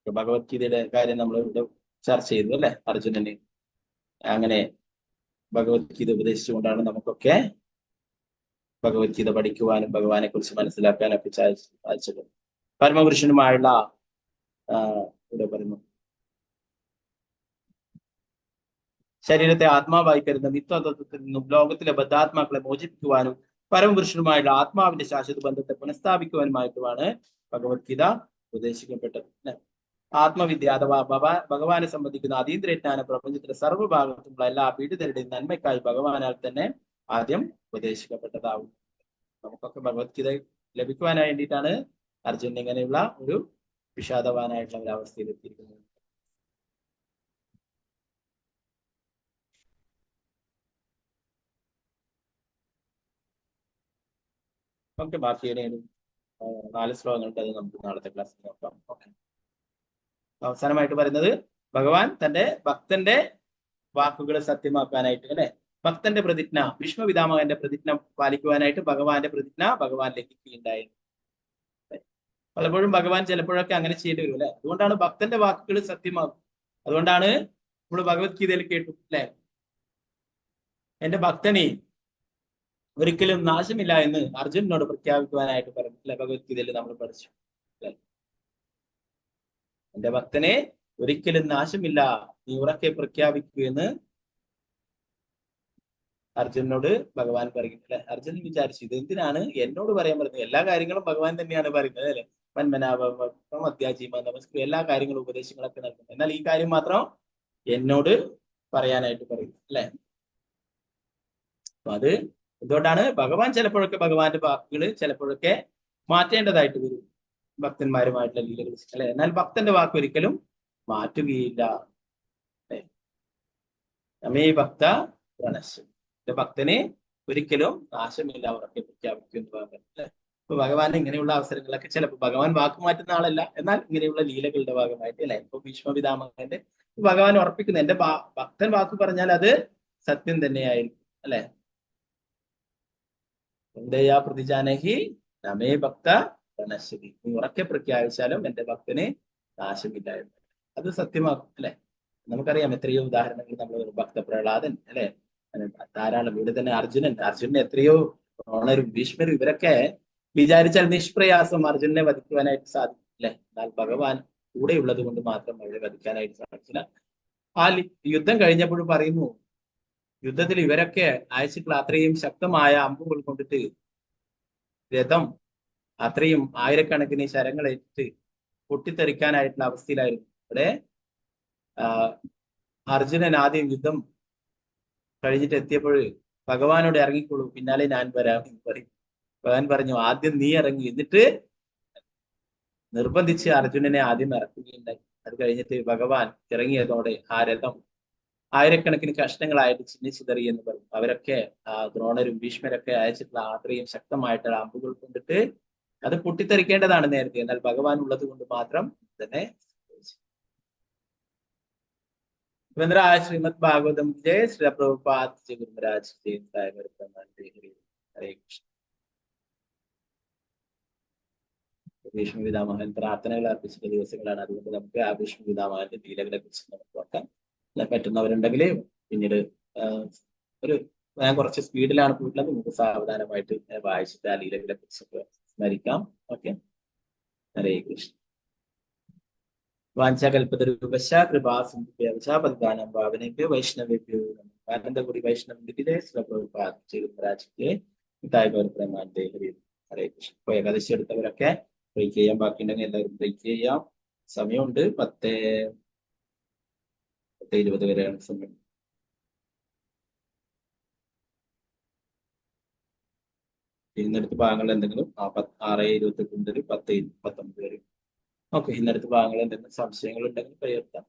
[SPEAKER 2] ഭഗവത്ഗീതയുടെ കാര്യം നമ്മൾ ഇവിടെ ചർച്ച ചെയ്തു അല്ലെ. അർജുനന് അങ്ങനെ ഭഗവത്ഗീത ഉപദേശിച്ചുകൊണ്ടാണ് നമുക്കൊക്കെ ഭഗവത്ഗീത പഠിക്കുവാനും ഭഗവാനെ കുറിച്ച് മനസ്സിലാക്കാനൊക്കെ സാധിച്ചത്. പരമപുരുഷനുമായുള്ള ഇവിടെ പറയുന്നു ശരീരത്തെ ആത്മാവായി കരുതുന്ന മിത്വതത്വത്തിൽ നിന്നും ലോകത്തിലെ ബദ്ധാത്മാക്കളെ മോചിപ്പിക്കുവാനും പരമപുരുഷനുമായുള്ള ആത്മാവിന്റെ ശാശ്വത ബന്ധത്തെ പുനഃസ്ഥാപിക്കുവാനുമായിട്ടുമാണ് ഭഗവത്ഗീത ഉപദേശിക്കപ്പെട്ടത്. ആത്മവിദ്യ അഥവാ ഭഗവാനെ സംബന്ധിക്കുന്ന അതീന്ദ്രജ്ഞാന പ്രപഞ്ചത്തിലെ സർവ്വഭാഗത്തുമുള്ള എല്ലാ പീഡിതരുടെയും നന്മയ്ക്കായി ഭഗവാനാൽ തന്നെ ആദ്യം ഉപദേശിക്കപ്പെട്ടതാവും. നമുക്കൊക്കെ ഭഗവത്ഗീത ലഭിക്കുവാനായി വേണ്ടിയിട്ടാണ് അർജുനൻ ഇങ്ങനെയുള്ള ഒരു വിഷാദവാനായിട്ടുള്ള ഒരു അവസ്ഥയിൽ എത്തിയിരിക്കുന്നത്. ഓക്കെ, ബാക്കിയുടെ 4 ശ്ലോകങ്ങളുണ്ട്, അത് നമുക്ക് നാളത്തെ ക്ലാസ്സിൽ നോക്കാം. ഓക്കെ, അവസാനമായിട്ട് പറയുന്നത് ഭഗവാൻ തന്റെ ഭക്തന്റെ വാക്കുകൾ സത്യമാക്കാനായിട്ട്, അല്ലെ, ഭക്തന്റെ പ്രതിജ്ഞ, ഭീഷ്മപിതാമഹന്റെ പ്രതിജ്ഞ പാലിക്കുവാനായിട്ട് ഭഗവാന്റെ പ്രതിജ്ഞ ഭഗവാൻ ലംഘിക്കുകയുണ്ടായിരുന്നു. പലപ്പോഴും ഭഗവാൻ ചിലപ്പോഴൊക്കെ അങ്ങനെ ചെയ്യേണ്ടി വരും, അല്ലെ. അതുകൊണ്ടാണ് ഭക്തന്റെ വാക്കുകൾ സത്യമാക്കും. അതുകൊണ്ടാണ് നമ്മൾ ഭഗവത്ഗീതയിൽ കേട്ടു, അല്ലെ, എന്റെ ഭക്തനെ ഒരിക്കലും നാശമില്ല എന്ന് അർജുനനോട് പ്രഖ്യാപിക്കുവാനായിട്ട് പറഞ്ഞു, അല്ലെ. ഭഗവത്ഗീതയിൽ നമ്മൾ പഠിച്ചു, അല്ലെ, എന്റെ ഭക്തനെ ഒരിക്കലും നാശമില്ല, നീ ഉറക്കെ പ്രഖ്യാപിക്കൂ എന്ന് അർജുനനോട് ഭഗവാൻ പറയും, അല്ലെ. അർജുനൻ വിചാരിച്ചു, ഇത് എന്തിനാണ് എന്നോട് പറയാൻ പറയുന്നത്? എല്ലാ കാര്യങ്ങളും ഭഗവാൻ തന്നെയാണ് പറയുന്നത്, അല്ലെ. വന്മനാഭം അത്യാജീമ നമസ്കൃതി എല്ലാ കാര്യങ്ങളും ഉപദേശങ്ങളൊക്കെ നൽകുന്നത്, എന്നാൽ ഈ കാര്യം മാത്രം എന്നോട് പറയാനായിട്ട് പറയും, അല്ലെ. അപ്പൊ അത് എന്തുകൊണ്ടാണ്? ഭഗവാൻ ചിലപ്പോഴൊക്കെ ഭഗവാന്റെ വാക്കുകൾ ചിലപ്പോഴൊക്കെ മാറ്റേണ്ടതായിട്ട് വരും ഭക്തന്മാരുമായിട്ടുള്ള ലീലകൾ, അല്ലെ. എന്നാൽ ഭക്തന്റെ വാക്ക് ഒരിക്കലും മാറ്റുകയില്ല. നമ്മേ ഭക്ത പ്രണശ്യം, ഭക്തനെ ഒരിക്കലും നാശമില്ല ഉറക്കെ പ്രഖ്യാപിക്കും എന്ന് പറയാൻ പറ്റില്ല. ഇപ്പൊ ഭഗവാൻ ഇങ്ങനെയുള്ള അവസരങ്ങളൊക്കെ ചിലപ്പോൾ ഭഗവാൻ വാക്ക് മാറ്റുന്ന ആളല്ല, എന്നാൽ ഇങ്ങനെയുള്ള ലീലകളുടെ ഭാഗമായിട്ട്, അല്ലെ. ഇപ്പൊ ഭീഷ്മപിതാമഹന്റെ ഭഗവാൻ ഉറപ്പിക്കുന്നു, എന്റെ ഭക്തൻ വാക്ക് പറഞ്ഞാൽ അത് സത്യം തന്നെയായിരിക്കും, അല്ലെ. പ്രതിജാനഹി നമേ ഭക്ത പ്രണശ്യതി, നീ ഉറക്കെ പ്രഖ്യാപിച്ചാലും എന്റെ ഭക്തനെ നാശമില്ല എന്ന്, അത് സത്യമാക്കും, അല്ലെ. നമുക്കറിയാം എത്രയോ ഉദാഹരണങ്ങൾ നമ്മൾ, ഭക്ത പ്രഹ്ലാദൻ, അല്ലെ, ധാരാളം. ഇവിടെ തന്നെ അർജുനൻ എത്രയോ ദ്രോണരും ഭീഷ്മരും ഇവരൊക്കെ വിചാരിച്ചാൽ നിഷ്പ്രയാസം അർജുനനെ വധിക്കുവാനായിട്ട് സാധിക്കും, അല്ലെ. എന്നാൽ ഭഗവാൻ കൂടെയുള്ളത് കൊണ്ട് മാത്രം അവരെ വധിക്കാനായിട്ട് സാധിച്ചില്ല. ആ യുദ്ധം കഴിഞ്ഞപ്പോഴും പറയുന്നു, യുദ്ധത്തിൽ ഇവരൊക്കെ അയച്ചിട്ടുള്ള അത്രയും ശക്തമായ അമ്പുകൾ കൊണ്ടിട്ട് രഥം അത്രയും ആയിരക്കണക്കിന് ശരങ്ങളേറ്റ് പൊട്ടിത്തെറിക്കാനായിട്ടുള്ള അവസ്ഥയിലായിരുന്നു. ഇവിടെ അർജുനൻ ആദ്യം യുദ്ധം കഴിഞ്ഞിട്ട് എത്തിയപ്പോൾ ഭഗവാനോട് ഇറങ്ങിക്കോളൂ, പിന്നാലെ ഞാൻ വരാം എന്ന് പറയും. ഭഗവാൻ പറഞ്ഞു, ആദ്യം നീ ഇറങ്ങി, എന്നിട്ട് നിർബന്ധിച്ച് അർജുനനെ ആദ്യം ഇറക്കുകയുണ്ടായി. അത് കഴിഞ്ഞിട്ട് ഭഗവാൻ ഇറങ്ങിയതോടെ ആ രഥം ആയിരക്കണക്കിന് കഷ്ണങ്ങളായിട്ട് ചിന്നിച്ചിതറി എന്ന് പറയും. അവരൊക്കെ ദ്രോണരും ഭീഷ്മരൊക്കെ അയച്ചിട്ടുള്ള അത്രയും ശക്തമായിട്ടുള്ള അമ്പുകൾ കൊണ്ടിട്ട് അത് പൊട്ടിത്തെറിക്കേണ്ടതാണ് നേരത്തെ, എന്നാൽ ഭഗവാൻ ഉള്ളത് കൊണ്ട് മാത്രം തന്നെ. ശ്രീമദ് ഭാഗവതം ജയ ശ്രീ പ്രഭുപാദ് ജയ ഗുരുമരാജ് ഹരേ കൃഷ്ണ. ഭീഷ്മപിതാമഹൻ പ്രാർത്ഥനകൾ അർപ്പിച്ചിട്ട ദിവസങ്ങളാണ്, അതുകൊണ്ട് നമുക്ക് ആ ഭീഷ്മപിതാമഹന്റെ ലീലകളെ കുറിച്ച് നമുക്ക് നോക്കാം. പറ്റുന്നവരുണ്ടെങ്കിൽ പിന്നീട് ഞാൻ കുറച്ച് സ്പീഡിലാണ് പോയിട്ടുള്ളത്, നമുക്ക് സാവധാനമായിട്ട് വായിച്ചിട്ട് ആ ലീലകളെ കുറിച്ചൊക്കെ സ്മരിക്കാം. ഓക്കെ, ഹരേ കൃഷ്ണ. വാഞ്ചാകൽപതരൂപശ കൃപാസിന്ധുഭ്യവചാപദാനം ഭാവനേഭ്യോ വൈഷ്ണവേഭ്യോ ആനന്ദപുരി വൈഷ്ണവരാജിക്ക് പ്രേമാന്റെ ഹരേ കൃഷ്ണ. ഇപ്പൊ ഏകാദശി എടുത്തവരൊക്കെ ബ്രേക്ക് ചെയ്യാൻ ബാക്കിയുണ്ടെങ്കിൽ എല്ലാവരും ബ്രേക്ക് ചെയ്യാം. സമയമുണ്ട്, 10:20 വരെയാണ് സമയം. ഇന്നടുത്ത ഭാഗങ്ങൾ എന്തെങ്കിലും 6:28 മുതൽ 10:19 വരെ. ഓക്കെ, ഇന്നടുത്ത ഭാഗങ്ങൾ എന്തെങ്കിലും സംശയങ്ങൾ ഉണ്ടെങ്കിൽ പരിഹരിക്കാം.